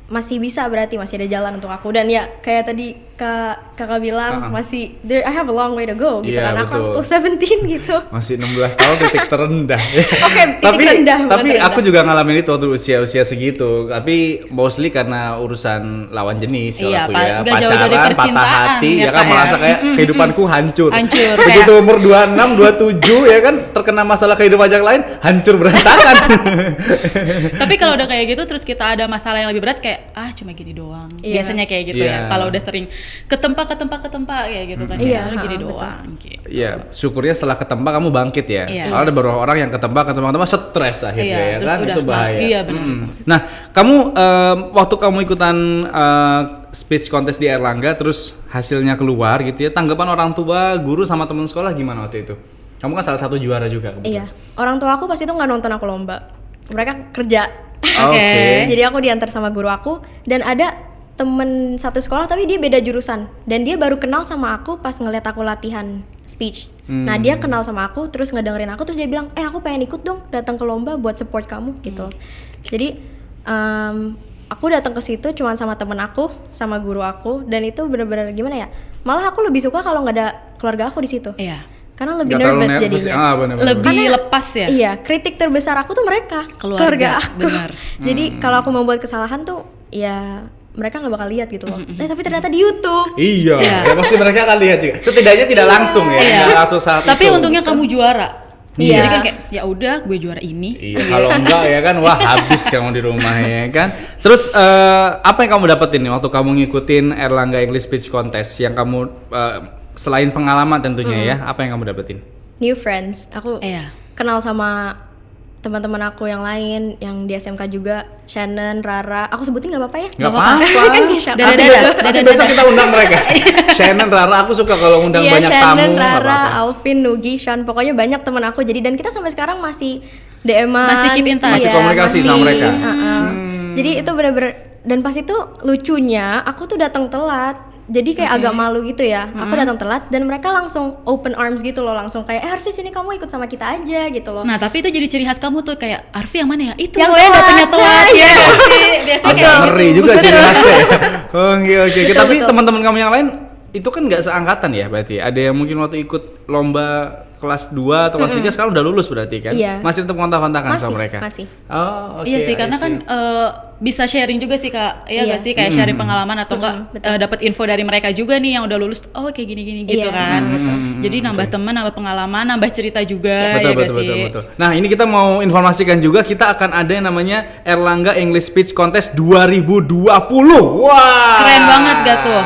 masih bisa, berarti masih ada jalan untuk aku. Dan ya kayak tadi kakak bilang masih I have a long way to go gitu Iya, kan. Aku betul. still 17 gitu. Masih 16 tahun titik terendah. Oke, titik rendah, bukan Tapi terendah. aku juga ngalamin itu waktu usia segitu. Tapi mostly karena urusan lawan jenis kalau Iya, aku ya. nggak jauh dari Pacaran, patah percintaan, hati, ya, ya kan Kak, ya. merasa kayak kehidupanku hancur. Hancur, Begitu kayak- umur 26, 27 ya kan terkena masalah kehidupan yang lain, hancur berantakan. Tapi kalau udah kayak gitu terus kita ada masalah yang lebih berat kayak cuma gini doang. Iya. Biasanya kayak gitu Iya. ya. Kalau udah sering ketempa kayak gitu kan. Iya, Ya, gini betul. doang gitu. Ya, syukurnya setelah ketempa kamu bangkit ya. Iya. Kalau ada beberapa orang yang ketempa stres akhirnya Iya, ya terus kan, udah itu bahaya. iya, benar. Nah, kamu waktu kamu ikutan speech contest di Erlangga terus hasilnya keluar gitu ya, tanggapan orang tua, guru sama teman sekolah gimana waktu itu? Kamu kan salah satu juara juga kebetulan. Iya, orang tua aku pas itu nggak nonton aku lomba, mereka kerja. Oke. Jadi aku diantar sama guru aku, dan ada temen satu sekolah tapi dia beda jurusan, dan dia baru kenal sama aku pas ngeliat aku latihan speech. Nah dia kenal sama aku, terus ngedengerin aku, terus dia bilang, aku pengen ikut dong datang ke lomba buat support kamu gitu. Jadi aku datang ke situ cuman sama temen aku, sama guru aku, dan itu bener-bener gimana ya? Malah aku lebih suka kalau nggak ada keluarga aku di situ. Iya. Karena lebih Nggak terlalu nervous nervous, jadinya. bener-bener. Lebih Karena- lepas ya. Iya, kritik terbesar aku tuh mereka, Keluarga, aku. benar. Jadi kalau aku membuat kesalahan tuh, ya mereka nggak bakal lihat gitu loh. Tapi ternyata di YouTube. Iya, Iya. ya pasti mereka akan lihat juga. Setidaknya tidak langsung ya, Iya. nggak langsung saat Tapi itu. untungnya kamu juara. Iya. Jadi kan kayak ya udah gue juara ini. Iya, kalau enggak ya kan, wah habis kamu di rumah ya kan. Terus apa yang kamu dapetin nih waktu kamu ngikutin Erlangga English Speech Contest yang kamu selain pengalaman tentunya ya, apa yang kamu dapetin? New friends. Aku Iya. kenal sama teman-teman aku yang lain yang di SMK juga, Shannon, Rara. Aku sebutin nggak apa-apa ya? Nggak apa-apa. Kan di shout out. Nanti Dadah, besok, dadah, nanti dadah, besok kita undang mereka. Shannon, Rara, aku suka kalau undang Iya, banyak Shannon, tamu. nggak Rara, apa-apa. Alvin, Nugi, Sean, pokoknya banyak teman aku. Jadi dan kita sampai sekarang masih DM-an, Masih keep in touch. Masih komunikasi sama mereka. Jadi itu bener-bener, dan pas itu lucunya aku tuh datang telat. Jadi kayak agak malu gitu ya. Aku datang telat dan mereka langsung open arms gitu loh, langsung kayak Harvey sini kamu ikut sama kita aja gitu loh. Nah, tapi itu jadi ciri khas kamu tuh kayak Arfi yang mana ya? Itu Yang loh yang telat. datangnya telat. Iya. Iya nggak sih? Biasanya Agak kayak ngeri gitu. juga ciri khasnya ya. Oke. Betul, Tapi betul. teman-teman kamu yang lain itu kan nggak seangkatan ya berarti? Ada yang mungkin waktu ikut lomba kelas 2 atau kelas 3 sekarang udah lulus berarti kan? Iya. Masih tetap kontak-kontakan Masih, sama mereka? masih. Oh, oke. Iya sih, I karena see. kan bisa sharing juga sih Kak. Iya Iya. nggak sih, kayak sharing pengalaman atau enggak betul. dapat info dari mereka juga nih yang udah lulus. Oh, kayak gini-gini gitu Iya. kan. Jadi nambah teman, nambah pengalaman, nambah cerita juga Betul, ya nggak betul, sih? betul. Nah, ini kita mau informasikan juga kita akan ada yang namanya Erlangga English Speech Contest 2020. Wah. Keren banget gak tuh?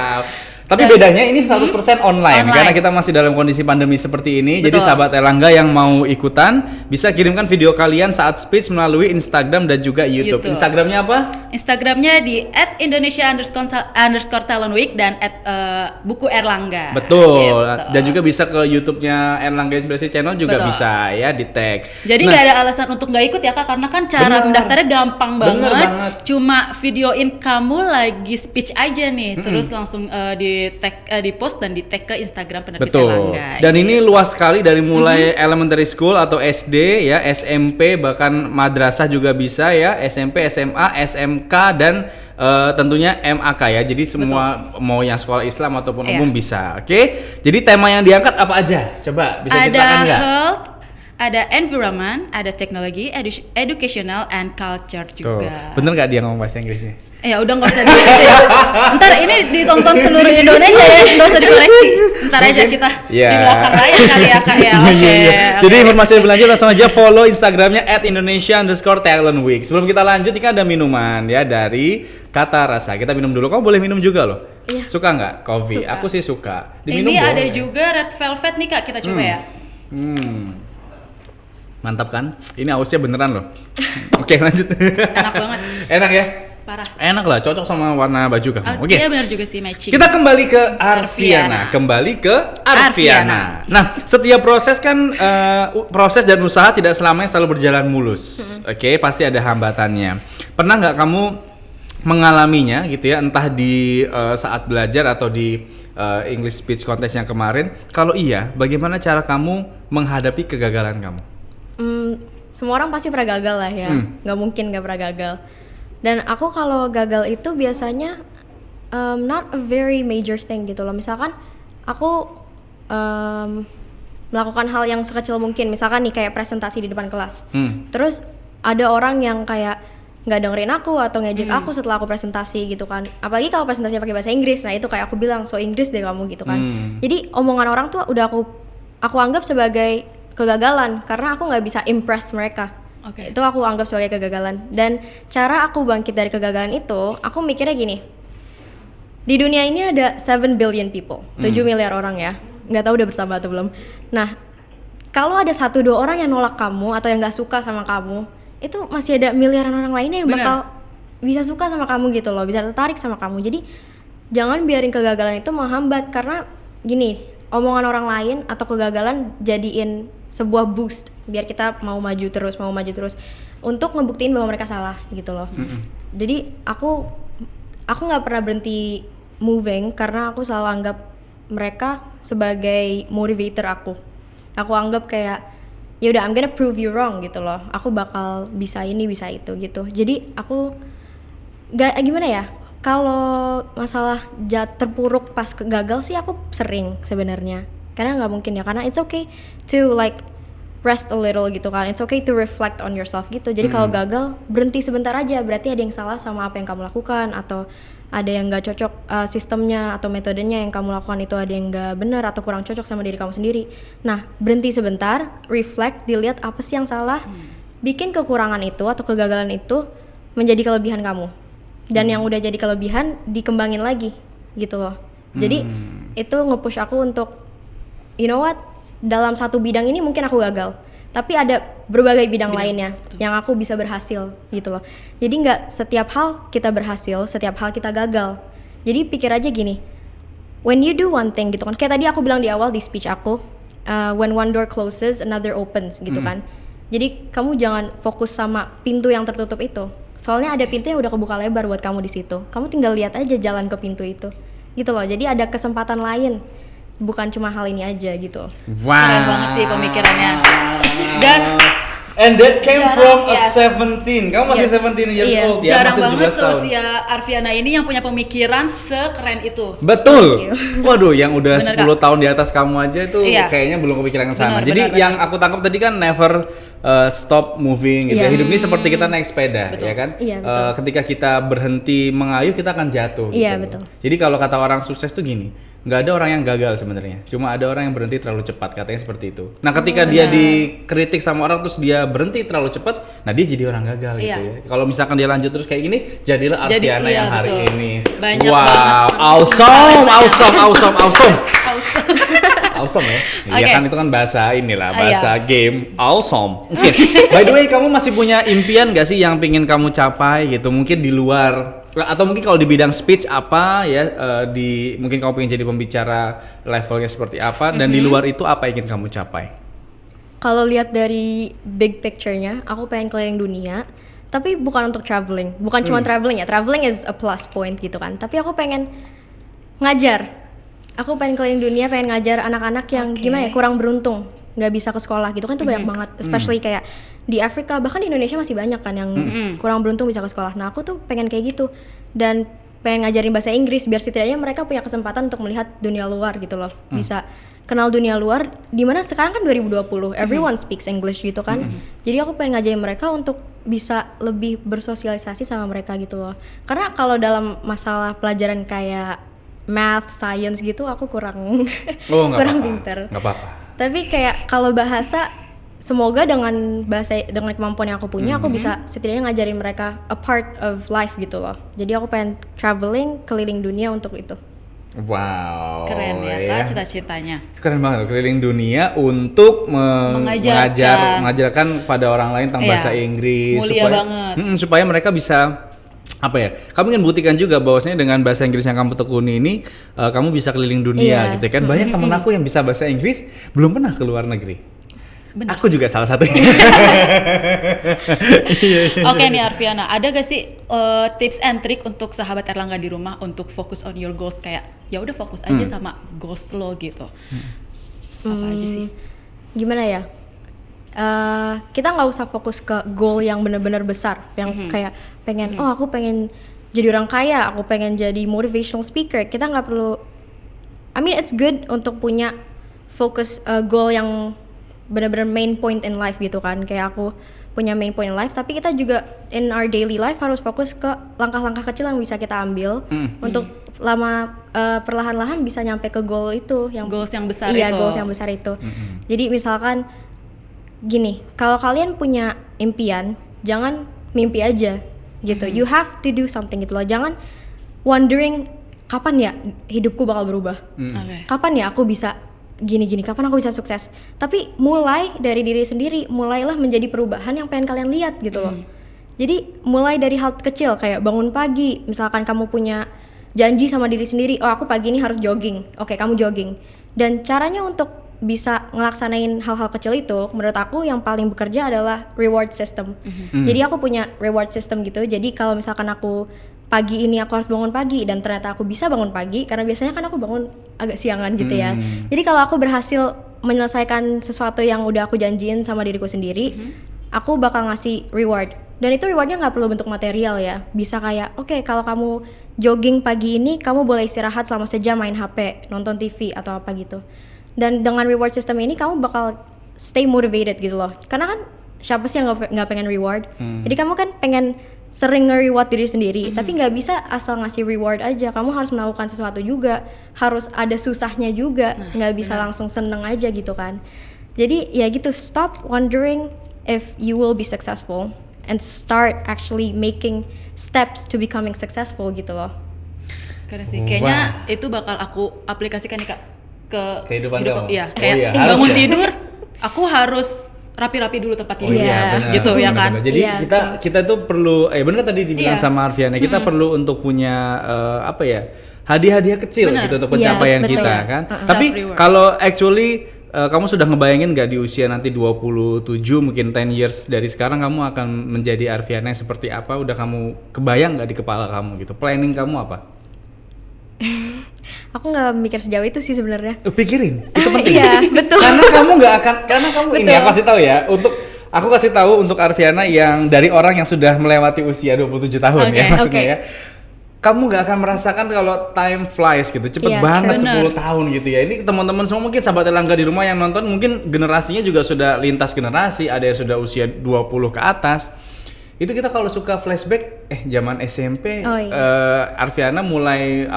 Tapi bedanya ini 100% online, Online. karena kita masih dalam kondisi pandemi seperti ini. Jadi Betul. sahabat Erlangga yang mau ikutan bisa kirimkan video kalian saat speech melalui Instagram dan juga YouTube. YouTube. Instagramnya apa? Instagramnya di @indonesia_talentweek dan @buku Erlangga. Betul. Gitu. Dan juga bisa ke YouTube-nya Erlangga Inspirasi Channel juga Betul. bisa ya di tag. Jadi Nah, nggak ada alasan untuk nggak ikut ya Kak, karena kan cara Bener. mendaftarnya gampang Bener banget. banget. Cuma videoin kamu lagi speech aja nih, terus langsung di tag, di post dan di tag ke Instagram penerbit Betul. Erlangga. Dan ini luas sekali dari mulai elementary school atau SD ya, SMP, bahkan madrasah juga bisa ya, SMP, SMA, SMK dan tentunya MAK ya. Jadi semua mau yang sekolah Islam ataupun Iya. umum bisa. Oke. Jadi tema yang diangkat apa aja? Coba bisa Ada ceritakan nggak? health, ada environment, ada teknologi, educational and culture Tuh. juga. Bener nggak dia ngomong bahasa Inggrisnya? Ya udah nggak usah di ntar ini ditonton seluruh Indonesia ya, nggak usah dikoreksi. Ntar aja kita Iya. di belakang layar kali ya Kak ya. Oke. Iya. Jadi oke. informasi lebih lanjut langsung aja follow Instagramnya @indonesia_talentweek. Sebelum kita lanjut, ini kan ada minuman ya dari Kata Rasa. Kita minum dulu. Kamu boleh minum juga loh. Iya. Suka nggak coffee? Suka. Aku sih suka. Ini Diminum ada boleh. juga red velvet nih Kak, kita coba ya. Mantap kan? Ini ausnya beneran loh. Oke, lanjut. Enak banget. Enak ya? Parah. Enak lah, cocok sama warna baju kamu. Oke. Iya benar juga sih matching. Kita kembali ke Arfiana. Arfiana. Kembali ke Arfiana. Arfiana. Nah, setiap proses kan proses dan usaha tidak selamanya selalu berjalan mulus. Oke, pasti ada hambatannya. Pernah nggak kamu mengalaminya gitu ya, entah di saat belajar atau di English Speech Contest yang kemarin? Kalau iya, bagaimana cara kamu menghadapi kegagalan kamu? Semua orang pasti pernah gagal lah ya, nggak mungkin nggak pernah gagal. Dan aku kalau gagal itu biasanya not a very major thing gitu loh. Misalkan aku melakukan hal yang sekecil mungkin, misalkan nih kayak presentasi di depan kelas. Terus ada orang yang kayak nggak dengerin aku atau ngejek aku setelah aku presentasi gitu kan. Apalagi kalau presentasinya pakai bahasa Inggris, nah itu kayak aku bilang so Inggris deh kamu gitu kan. Jadi omongan orang tuh udah aku anggap sebagai kegagalan karena aku nggak bisa impress mereka. Oke. Itu aku anggap sebagai kegagalan. Dan cara aku bangkit dari kegagalan itu, aku mikirnya gini. Di dunia ini ada 7 billion people, 7 miliar orang ya. Nggak tahu udah bertambah atau belum. Nah, kalau ada 1-2 orang yang nolak kamu atau yang nggak suka sama kamu, itu masih ada miliaran orang lainnya yang Bener. bakal bisa suka sama kamu gitu loh, bisa tertarik sama kamu. Jadi jangan biarin kegagalan itu menghambat, karena gini, omongan orang lain atau kegagalan jadiin sebuah boost biar kita mau maju terus untuk ngebuktiin bahwa mereka salah gitu loh. Jadi aku aku nggak pernah berhenti moving karena aku selalu anggap mereka sebagai motivator aku. Aku anggap kayak ya udah, I'm gonna prove you wrong gitu loh. Aku bakal bisa ini bisa itu gitu. Jadi aku gak gimana ya, kalau masalah terpuruk pas gagal sih aku sering sebenarnya. Karena nggak mungkin ya, karena it's okay to like rest a little gitu kan. It's okay to reflect on yourself gitu. Jadi kalau gagal, berhenti sebentar aja. Berarti ada yang salah sama apa yang kamu lakukan, atau ada yang nggak cocok sistemnya atau metodenya yang kamu lakukan itu ada yang nggak benar atau kurang cocok sama diri kamu sendiri. Nah, berhenti sebentar, reflect, dilihat apa sih yang salah, bikin kekurangan itu atau kegagalan itu menjadi kelebihan kamu. Dan yang udah jadi kelebihan dikembangin lagi gitu loh. Jadi itu nge-push aku untuk, you know what, dalam satu bidang ini mungkin aku gagal, tapi ada berbagai bidang lainnya yang aku bisa berhasil gitu loh. Jadi nggak setiap hal kita berhasil, setiap hal kita gagal. Jadi pikir aja gini, when you do one thing gitu kan, kayak tadi aku bilang di awal di speech aku, when one door closes another opens gitu kan. Jadi kamu jangan fokus sama pintu yang tertutup itu, soalnya ada pintu yang udah kebuka lebar buat kamu di situ. Kamu tinggal lihat aja jalan ke pintu itu gitu loh. Jadi ada kesempatan lain, bukan cuma hal ini aja gitu. Keren banget sih pemikirannya. Dan and that came jarang, from a yes. 17. Kamu masih 17 years old ya, jarang masih banget 17 tahun. seusia Arfiana ini yang punya pemikiran sekeren itu. Betul. Waduh, yang udah Bener, 10 tahun di atas kamu aja itu Iya. kayaknya belum kepikiran ke sana. Bener, Jadi bener, yang aku tangkap tadi kan never stop moving gitu. Iya. Ya. Hidup ini seperti kita naik sepeda, Betul. ya kan? Iya, betul. Ketika kita berhenti mengayuh, kita akan jatuh Iya, gitu. betul. Jadi kalau kata orang sukses tuh gini, nggak ada orang yang gagal sebenarnya. Cuma ada orang yang berhenti terlalu cepat, katanya seperti itu. Nah, ketika dia dikritik sama orang terus dia berhenti terlalu cepat, nah dia jadi orang gagal Iya. gitu ya. Kalau misalkan dia lanjut terus kayak gini, jadilah Jadi, Arfiana iya, yang hari betul. ini. Banyak wow, banget. awesome, awesome, awesome, awesome. Awesome ya. Iya Oke. kan itu kan bahasa inilah, Ah, bahasa iya. game. Awesome. Oke. By the way, kamu masih punya impian gak sih yang pingin kamu capai gitu? Mungkin di luar, atau mungkin kalau di bidang speech apa ya, mungkin kamu pengen jadi pembicara levelnya seperti apa, dan di luar itu apa yang ingin kamu capai? Kalau lihat dari big picture-nya, aku pengen keliling dunia, tapi bukan untuk traveling. Bukan cuma traveling ya, traveling is a plus point gitu kan. Tapi aku pengen ngajar. Aku pengen keliling dunia, pengen ngajar anak-anak yang Oke. gimana ya, kurang beruntung, nggak bisa ke sekolah gitu kan, itu banyak banget. Especially kayak di Afrika, bahkan di Indonesia masih banyak kan yang kurang beruntung bisa ke sekolah. Nah aku tuh pengen kayak gitu, dan pengen ngajarin bahasa Inggris biar setidaknya mereka punya kesempatan untuk melihat dunia luar gitu loh. Bisa kenal dunia luar, dimana sekarang kan 2020, everyone speaks English gitu kan. Jadi aku pengen ngajarin mereka untuk bisa lebih bersosialisasi sama mereka gitu loh. Karena kalau dalam masalah pelajaran kayak math, science gitu aku kurang Oh, nggak kurang apa-apa. pinter. Nggak apa-apa. Tapi kayak kalau bahasa, semoga dengan kemampuan yang aku punya, aku bisa setidaknya ngajarin mereka a part of life gitu loh. Jadi aku pengen traveling keliling dunia untuk itu. Wow. Keren ya Kak cita-citanya. Keren banget, keliling dunia untuk mengajarkan pada orang lain tentang Iya. bahasa Inggris. Mulia banget. Supaya mereka bisa apa ya? Kamu ingin buktikan juga bahwasanya dengan bahasa Inggris yang kamu tekuni ini, kamu bisa keliling dunia Iya. gitu kan. Banyak temen aku yang bisa bahasa Inggris belum pernah ke luar negeri. Bener Aku juga salah satunya. Oke nih Arfiana, ada gak sih tips and trick untuk sahabat Erlangga di rumah untuk fokus on your goals, kayak ya udah fokus aja sama goals lo gitu. Apa aja sih? Gimana ya? Kita nggak usah fokus ke goal yang benar-benar besar, yang kayak pengen, oh aku pengen jadi orang kaya, aku pengen jadi motivational speaker. Kita nggak perlu. I mean it's good untuk punya fokus goal yang benar-benar main point in life gitu kan. Kayak aku punya main point in life, tapi kita juga in our daily life harus fokus ke langkah-langkah kecil yang bisa kita ambil untuk perlahan-lahan bisa nyampe ke goal itu, yang Goals yang besar iya, itu. goals yang besar itu. Jadi misalkan gini, kalau kalian punya impian, jangan mimpi aja gitu. You have to do something gitu loh. Jangan wondering kapan ya hidupku bakal berubah. Oke. Kapan ya aku bisa gini-gini, kapan aku bisa sukses. Tapi mulai dari diri sendiri, mulailah menjadi perubahan yang pengen kalian lihat gitu loh. Jadi mulai dari hal kecil kayak bangun pagi, misalkan kamu punya janji sama diri sendiri, oh aku pagi ini harus jogging. Oke, kamu jogging. Dan caranya untuk bisa ngelaksanain hal-hal kecil itu, menurut aku yang paling bekerja adalah reward system. Jadi aku punya reward system gitu. Jadi kalau misalkan aku pagi ini aku harus bangun pagi dan ternyata aku bisa bangun pagi karena biasanya kan aku bangun agak siangan gitu ya. Jadi kalau aku berhasil menyelesaikan sesuatu yang udah aku janjiin sama diriku sendiri, aku bakal ngasih reward. Dan itu rewardnya nggak perlu bentuk material ya. Bisa kayak, oke, kalau kamu jogging pagi ini, kamu boleh istirahat selama sejam main HP, nonton TV atau apa gitu. Dan dengan reward system ini kamu bakal stay motivated gitu loh. Karena kan siapa sih yang nggak pengen reward? Jadi kamu kan pengen sering nge-reward diri sendiri, tapi nggak bisa asal ngasih reward aja. Kamu harus melakukan sesuatu juga, harus ada susahnya juga, nggak bisa langsung seneng aja gitu kan. Jadi ya gitu, stop wondering if you will be successful and start actually making steps to becoming successful gitu loh. Keren sih, kayaknya itu bakal aku aplikasikan nih Kak ke kehidupan hidup kamu. aku. Iya, kayak bangun tidur, aku harus rapi-rapi dulu tempat tidur, benar, gitu ya kan. Benar. Jadi kita tuh perlu, benar tadi dibilang sama Arfiana, kita perlu untuk punya apa ya, hadiah-hadiah kecil gitu untuk pencapaian kita kan. Tapi kalau actually kamu sudah ngebayangin nggak di usia nanti 27 mungkin 10 years dari sekarang kamu akan menjadi Arfiana seperti apa? Udah kamu kebayang nggak di kepala kamu gitu? Planning kamu apa? Aku nggak mikir sejauh itu sih sebenarnya. Pikirin, itu penting. Iya, betul. Karena kamu nggak akan, karena kamu ini aku kasih tahu ya, aku kasih tahu untuk Arfiana yang dari orang yang sudah melewati usia 27 tahun ya maksudnya ya. Kamu nggak akan merasakan kalau time flies gitu, cepet banget 10 tahun gitu ya. Ini teman-teman semua mungkin sahabat Erlangga di rumah yang nonton mungkin generasinya juga sudah lintas generasi, ada yang sudah usia 20 ke atas. Itu kita kalau suka flashback, zaman SMP, Arfiana mulai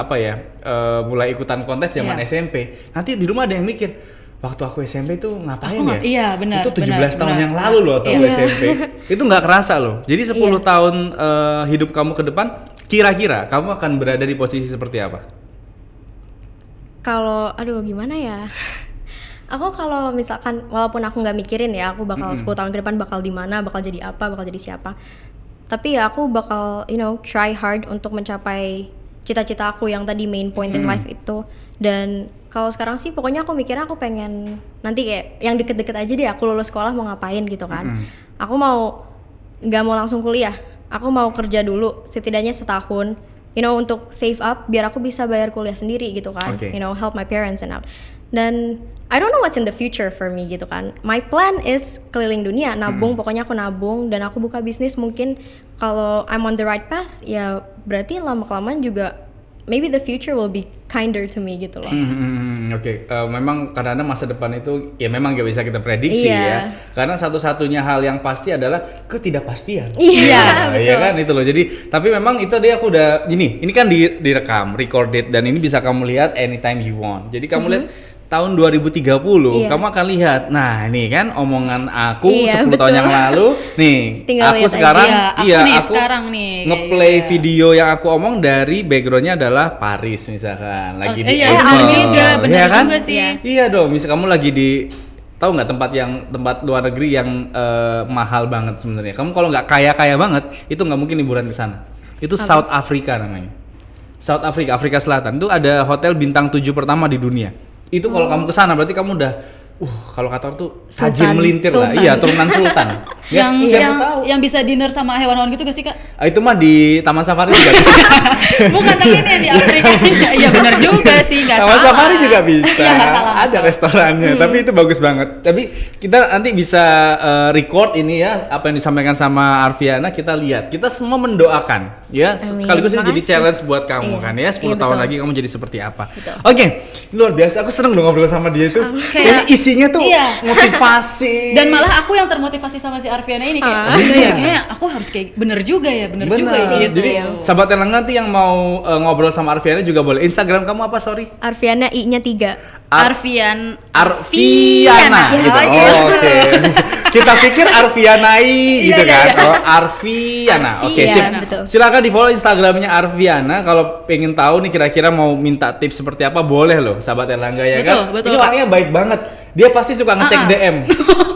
mulai ikutan kontes zaman SMP. Nanti di rumah ada yang mikir, waktu aku SMP itu ngapain ya? Iya benar. Itu 17 tahun yang lalu loh waktu aku SMP. Itu nggak kerasa loh. Jadi 10 tahun hidup kamu ke depan, kira-kira kamu akan berada di posisi seperti apa? Kalau, gimana ya? Aku kalau misalkan, walaupun aku nggak mikirin ya, aku bakal 10 tahun ke depan bakal di mana, bakal jadi apa, bakal jadi siapa. Tapi ya aku bakal, try hard untuk mencapai cita-cita aku yang tadi main point in life itu. Dan kalau sekarang sih pokoknya aku mikirnya aku pengen nanti kayak yang deket-deket aja deh, aku lulus sekolah mau ngapain gitu kan. Aku nggak mau langsung kuliah, aku mau kerja dulu setidaknya setahun. Untuk save up biar aku bisa bayar kuliah sendiri gitu kan. Help my parents and out. Dan I don't know what's in the future for me gitu kan. My plan is keliling dunia, nabung, pokoknya aku nabung dan aku buka bisnis. Mungkin kalau I'm on the right path, ya berarti lama-kelamaan juga maybe the future will be kinder to me gitu loh. Memang karena masa depan itu ya memang gak bisa kita prediksi ya. Karena satu-satunya hal yang pasti adalah ketidakpastian. Iya, betul. Iya kan itu loh. Jadi tapi memang itu dia aku udah ini kan direkam, recorded dan ini bisa kamu lihat anytime you want. Jadi kamu lihat tahun 2030 kamu akan lihat. Nah, ini kan omongan aku 10 tahun yang lalu. Nih, tinggal aku sekarang aku sekarang nih nge-play video yang aku omong dari backgroundnya adalah Paris misalkan, lagi di Eiffel. Juga benar kan? juga sih. Iya dong, misal kamu lagi di tahu nggak tempat luar negeri yang mahal banget sebenarnya. Kamu kalau nggak kaya banget, itu nggak mungkin liburan ke sana. Itu South Africa namanya. South Africa, Afrika Selatan. Itu ada hotel bintang 7 pertama di dunia. Itu kalau kamu kesana berarti kamu udah kalau kata orang tuh tajir melintir lah. Iya, turunan sultan. yang bisa dinner sama hewan-hewan gitu gak sih Kak? Itu mah di Taman Safari juga bisa. Bukan, tapi ini yang di Afrika. Iya benar juga sih, nggak salah. Taman Safari juga bisa. Iya, nggak salah, ada restorannya, tapi itu bagus banget. Tapi kita nanti bisa record ini ya, apa yang disampaikan sama Arfiana, kita lihat. Kita semua mendoakan ya, sekaligus ini jadi challenge buat kamu kan ya. 10 tahun lagi kamu jadi seperti apa. Oke, luar biasa. Aku seneng loh ngobrol sama dia itu. Ini isinya tuh motivasi. Dan malah aku yang termotivasi sama si Arfiana ini kayak, kayaknya aku harus kayak bener juga ya gitu. Jadi sahabat Erlangga nanti yang mau ngobrol sama Arfiana juga boleh. Instagram kamu apa, sorry? Arfiana I-nya 3. Arfiana. Yes. Oke. Kita pikir Arfianai gitu kan. Arfiana. Oke, sip. Silakan di follow Instagramnya Arfiana kalau pengen tahu nih kira-kira mau minta tips seperti apa, boleh loh sahabat Erlangga ya kan. Ini orangnya baik banget. Dia pasti suka ngecek DM.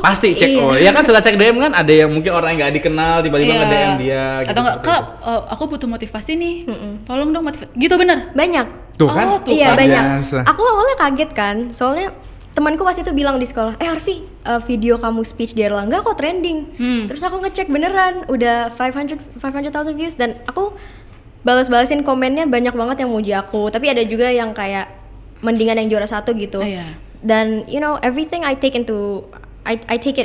Pasti cek. Ya kan suka cek DM kan, ada yang mungkin orang yang nggak dikenal tiba-tiba nge-DM dia gitu. Atau enggak, Kak, aku butuh motivasi nih. Tolong dong motivasi. Gitu bener? Banyak. Tuh kan? Iya, banyak. Aku awalnya kaget kan. Soalnya temanku pas itu bilang di sekolah, Arfi, video kamu speech di Erlangga kok trending. Terus aku ngecek beneran udah 500,000 views dan aku balas-balasin komennya banyak banget yang muji aku, tapi ada juga yang kayak mendingan yang juara 1 gitu. Iya. Dan you know everything I take it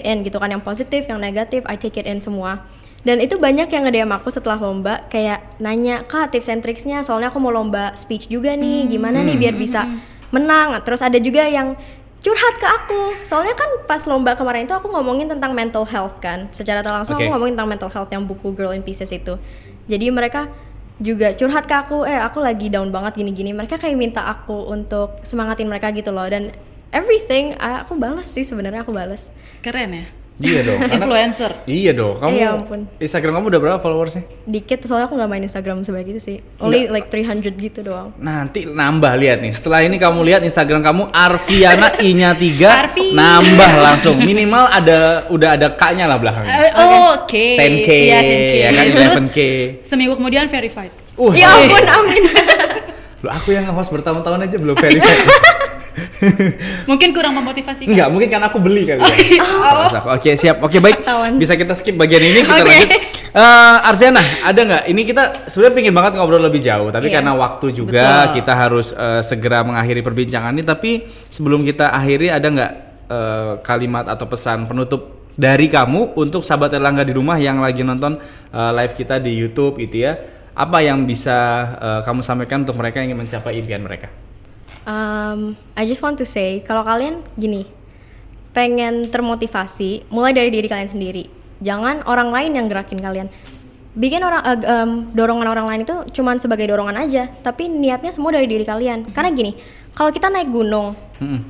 in gitu kan, yang positif, yang negatif, I take it in semua. Dan itu banyak yang nge-DM aku setelah lomba kayak nanya, "Kak, tips and tricksnya, soalnya aku mau lomba speech juga nih, gimana nih biar bisa menang." Terus ada juga yang curhat ke aku, soalnya kan pas lomba kemarin itu aku ngomongin tentang mental health kan, secara tak langsung aku ngomongin tentang mental health yang buku Girl in Pieces itu. Jadi mereka juga curhat ke aku lagi down banget gini-gini. Mereka kayak minta aku untuk semangatin mereka gitu loh, dan everything aku bales sih, sebenarnya aku bales. Keren ya. Iya dong. Influencer. Iya dong. Kamu Ya ampun. Instagram kamu udah berapa followersnya? Dikit, soalnya aku nggak main Instagram sebanyak itu sih, only like 300 gitu doang. Nanti nambah, lihat nih. Setelah ini kamu lihat Instagram kamu Arfiana I-nya 3 Arfi. nambah langsung. Minimal udah ada K-nya lah belakangnya. Oke. 10K, Iya, 10K. ya kan, Terus 11K. seminggu kemudian verified. Ya ampun, amin. Loh, aku yang nge-host bertahun-tahun aja belum verified. Mungkin kurang memotivasi. Enggak, mungkin karena aku beli kali ya. Oke, siap. Oke, baik. Ketahuan. Bisa kita skip bagian ini, kita Oke. lanjut. Arfiana, ada nggak? Ini kita sebenarnya pengen banget ngobrol lebih jauh, tapi Iya. karena waktu juga Betul. kita harus segera mengakhiri perbincangan ini. Tapi sebelum kita akhiri, ada nggak kalimat atau pesan penutup dari kamu untuk sahabat Erlangga di rumah yang lagi nonton live kita di YouTube gitu ya? Apa yang bisa kamu sampaikan untuk mereka yang ingin mencapai impian mereka? I just want to say, kalau kalian gini, pengen termotivasi, mulai dari diri kalian sendiri. Jangan orang lain yang gerakin kalian. Bikin dorongan orang lain itu cuman sebagai dorongan aja, tapi niatnya semua dari diri kalian. Karena gini, kalau kita naik gunung,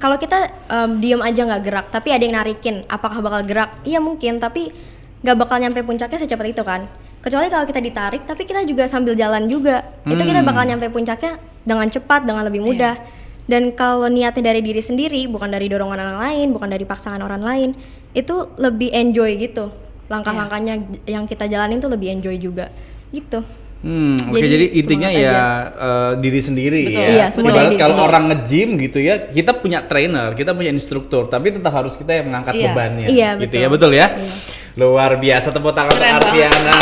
kalau kita diem aja nggak gerak, tapi ada yang narikin, apakah bakal gerak? Iya mungkin, tapi nggak bakal nyampe puncaknya secepat itu kan. Kecuali kalau kita ditarik, tapi kita juga sambil jalan juga, itu kita bakal nyampe puncaknya dengan cepat, dengan lebih mudah. Dan kalau niatnya dari diri sendiri, bukan dari dorongan orang lain, bukan dari paksaan orang lain, itu lebih enjoy gitu. Langkah-langkahnya yang kita jalanin tuh lebih enjoy juga gitu. Oke, jadi intinya semangat ya aja. diri sendiri Betul. ya. Iya, semua Ibarat dari diri kalau sendiri. orang nge-gym gitu ya, kita punya trainer, kita punya instruktur, tapi tetap harus kita yang mengangkat Iya. bebannya. Iya, gitu betul. ya, betul ya. Iya. Luar biasa, tepuk tangan untuk Keren Arfiana.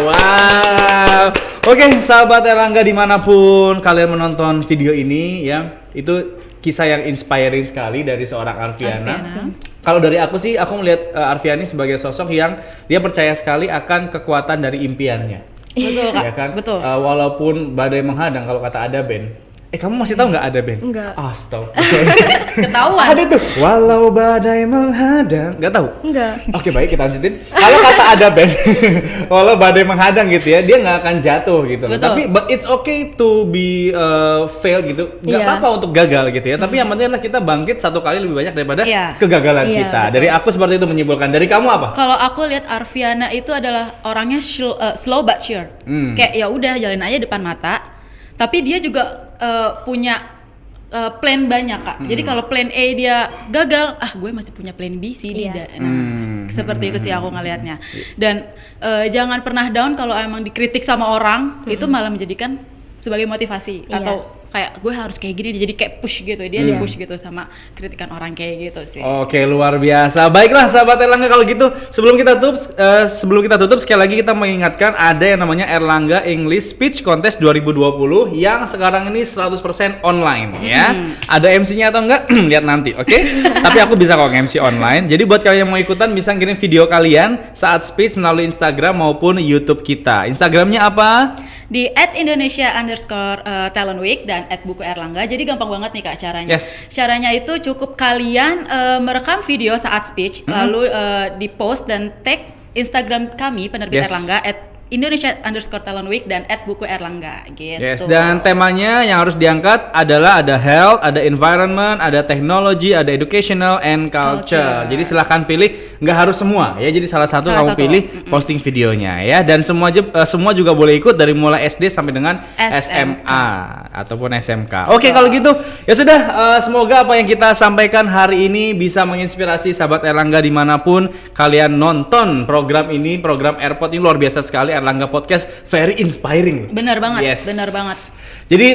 Wow. Oke, sahabat Erlangga dimanapun kalian menonton video ini ya, itu kisah yang inspiring sekali dari seorang Arfiana. Kalau dari aku sih, aku melihat Arfiani sebagai sosok yang dia percaya sekali akan kekuatan dari impiannya. Betul, Kak. Ya kan? Betul. Walaupun badai menghadang, kalau kata ada band. Kamu masih tahu nggak ada band? Enggak. Astaga. Ketahuan. Ada tuh. Walau badai menghadang. Nggak tahu? Enggak. Oke, baik, kita lanjutin. Kalau kata ada band, walau badai menghadang gitu ya, dia nggak akan jatuh gitu. Betul. Tapi but it's okay to be fail gitu. Nggak Iya. apa-apa untuk gagal gitu ya. Tapi yang penting adalah kita bangkit satu kali lebih banyak daripada Iya. kegagalan Iya, kita. betul. Dari aku seperti itu menyimpulkan. Dari kamu apa? Kalau aku lihat Arfiana itu adalah orangnya slow but sure. Kayak ya udah jalanin aja depan mata. Tapi dia juga punya plan banyak, Kak. Jadi kalau plan A dia gagal, gue masih punya plan B, C, D. Iya. Nah, seperti itu sih aku ngelihatnya. Dan jangan pernah down kalau emang dikritik sama orang, itu malah menjadikan sebagai motivasi Iya. atau kayak gue harus kayak gini, jadi kayak push gitu. Dia Iya. di-push gitu sama kritikan orang kayak gitu sih. Oke, luar biasa. Baiklah sahabat Erlangga, kalau gitu sebelum kita tutup sekali lagi kita mengingatkan ada yang namanya Erlangga English Speech Contest 2020 yang sekarang ini 100% online ya. Ada MC-nya atau enggak? Lihat nanti, oke? Tapi aku bisa kok MC online. Jadi buat kalian yang mau ikutan bisa kirim video kalian saat speech melalui Instagram maupun YouTube kita. Instagramnya apa? Di @indonesia_talent week dan @buku_erlangga. Jadi gampang banget nih Kak caranya. Yes. Caranya itu cukup kalian merekam video saat speech, lalu di post dan tag Instagram kami penerbit Yes. Erlangga @indonesia_talent week dan @buku_erlangga gitu. Yes, dan temanya yang harus diangkat adalah ada health, ada environment, ada technology, ada educational and culture. Jadi silahkan pilih, nggak harus semua ya. Jadi salah satu Salah kamu satu. pilih posting videonya ya. Dan semua juga boleh ikut dari mulai SD sampai dengan SMA ataupun SMK. Oke, kalau gitu ya sudah. Semoga apa yang kita sampaikan hari ini bisa menginspirasi sahabat Erlangga dimanapun kalian nonton program ini. Program Airpod ini luar biasa sekali. Erlangga Podcast very inspiring. Benar banget, Yes. benar banget. Jadi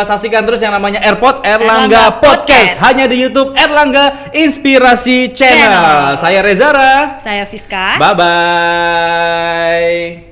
saksikan terus yang namanya Airpod Erlangga Erlangga Podcast Podcast. hanya di YouTube Erlangga Inspirasi Channel. Channel. Saya Rezara. Saya Fiska. Bye bye.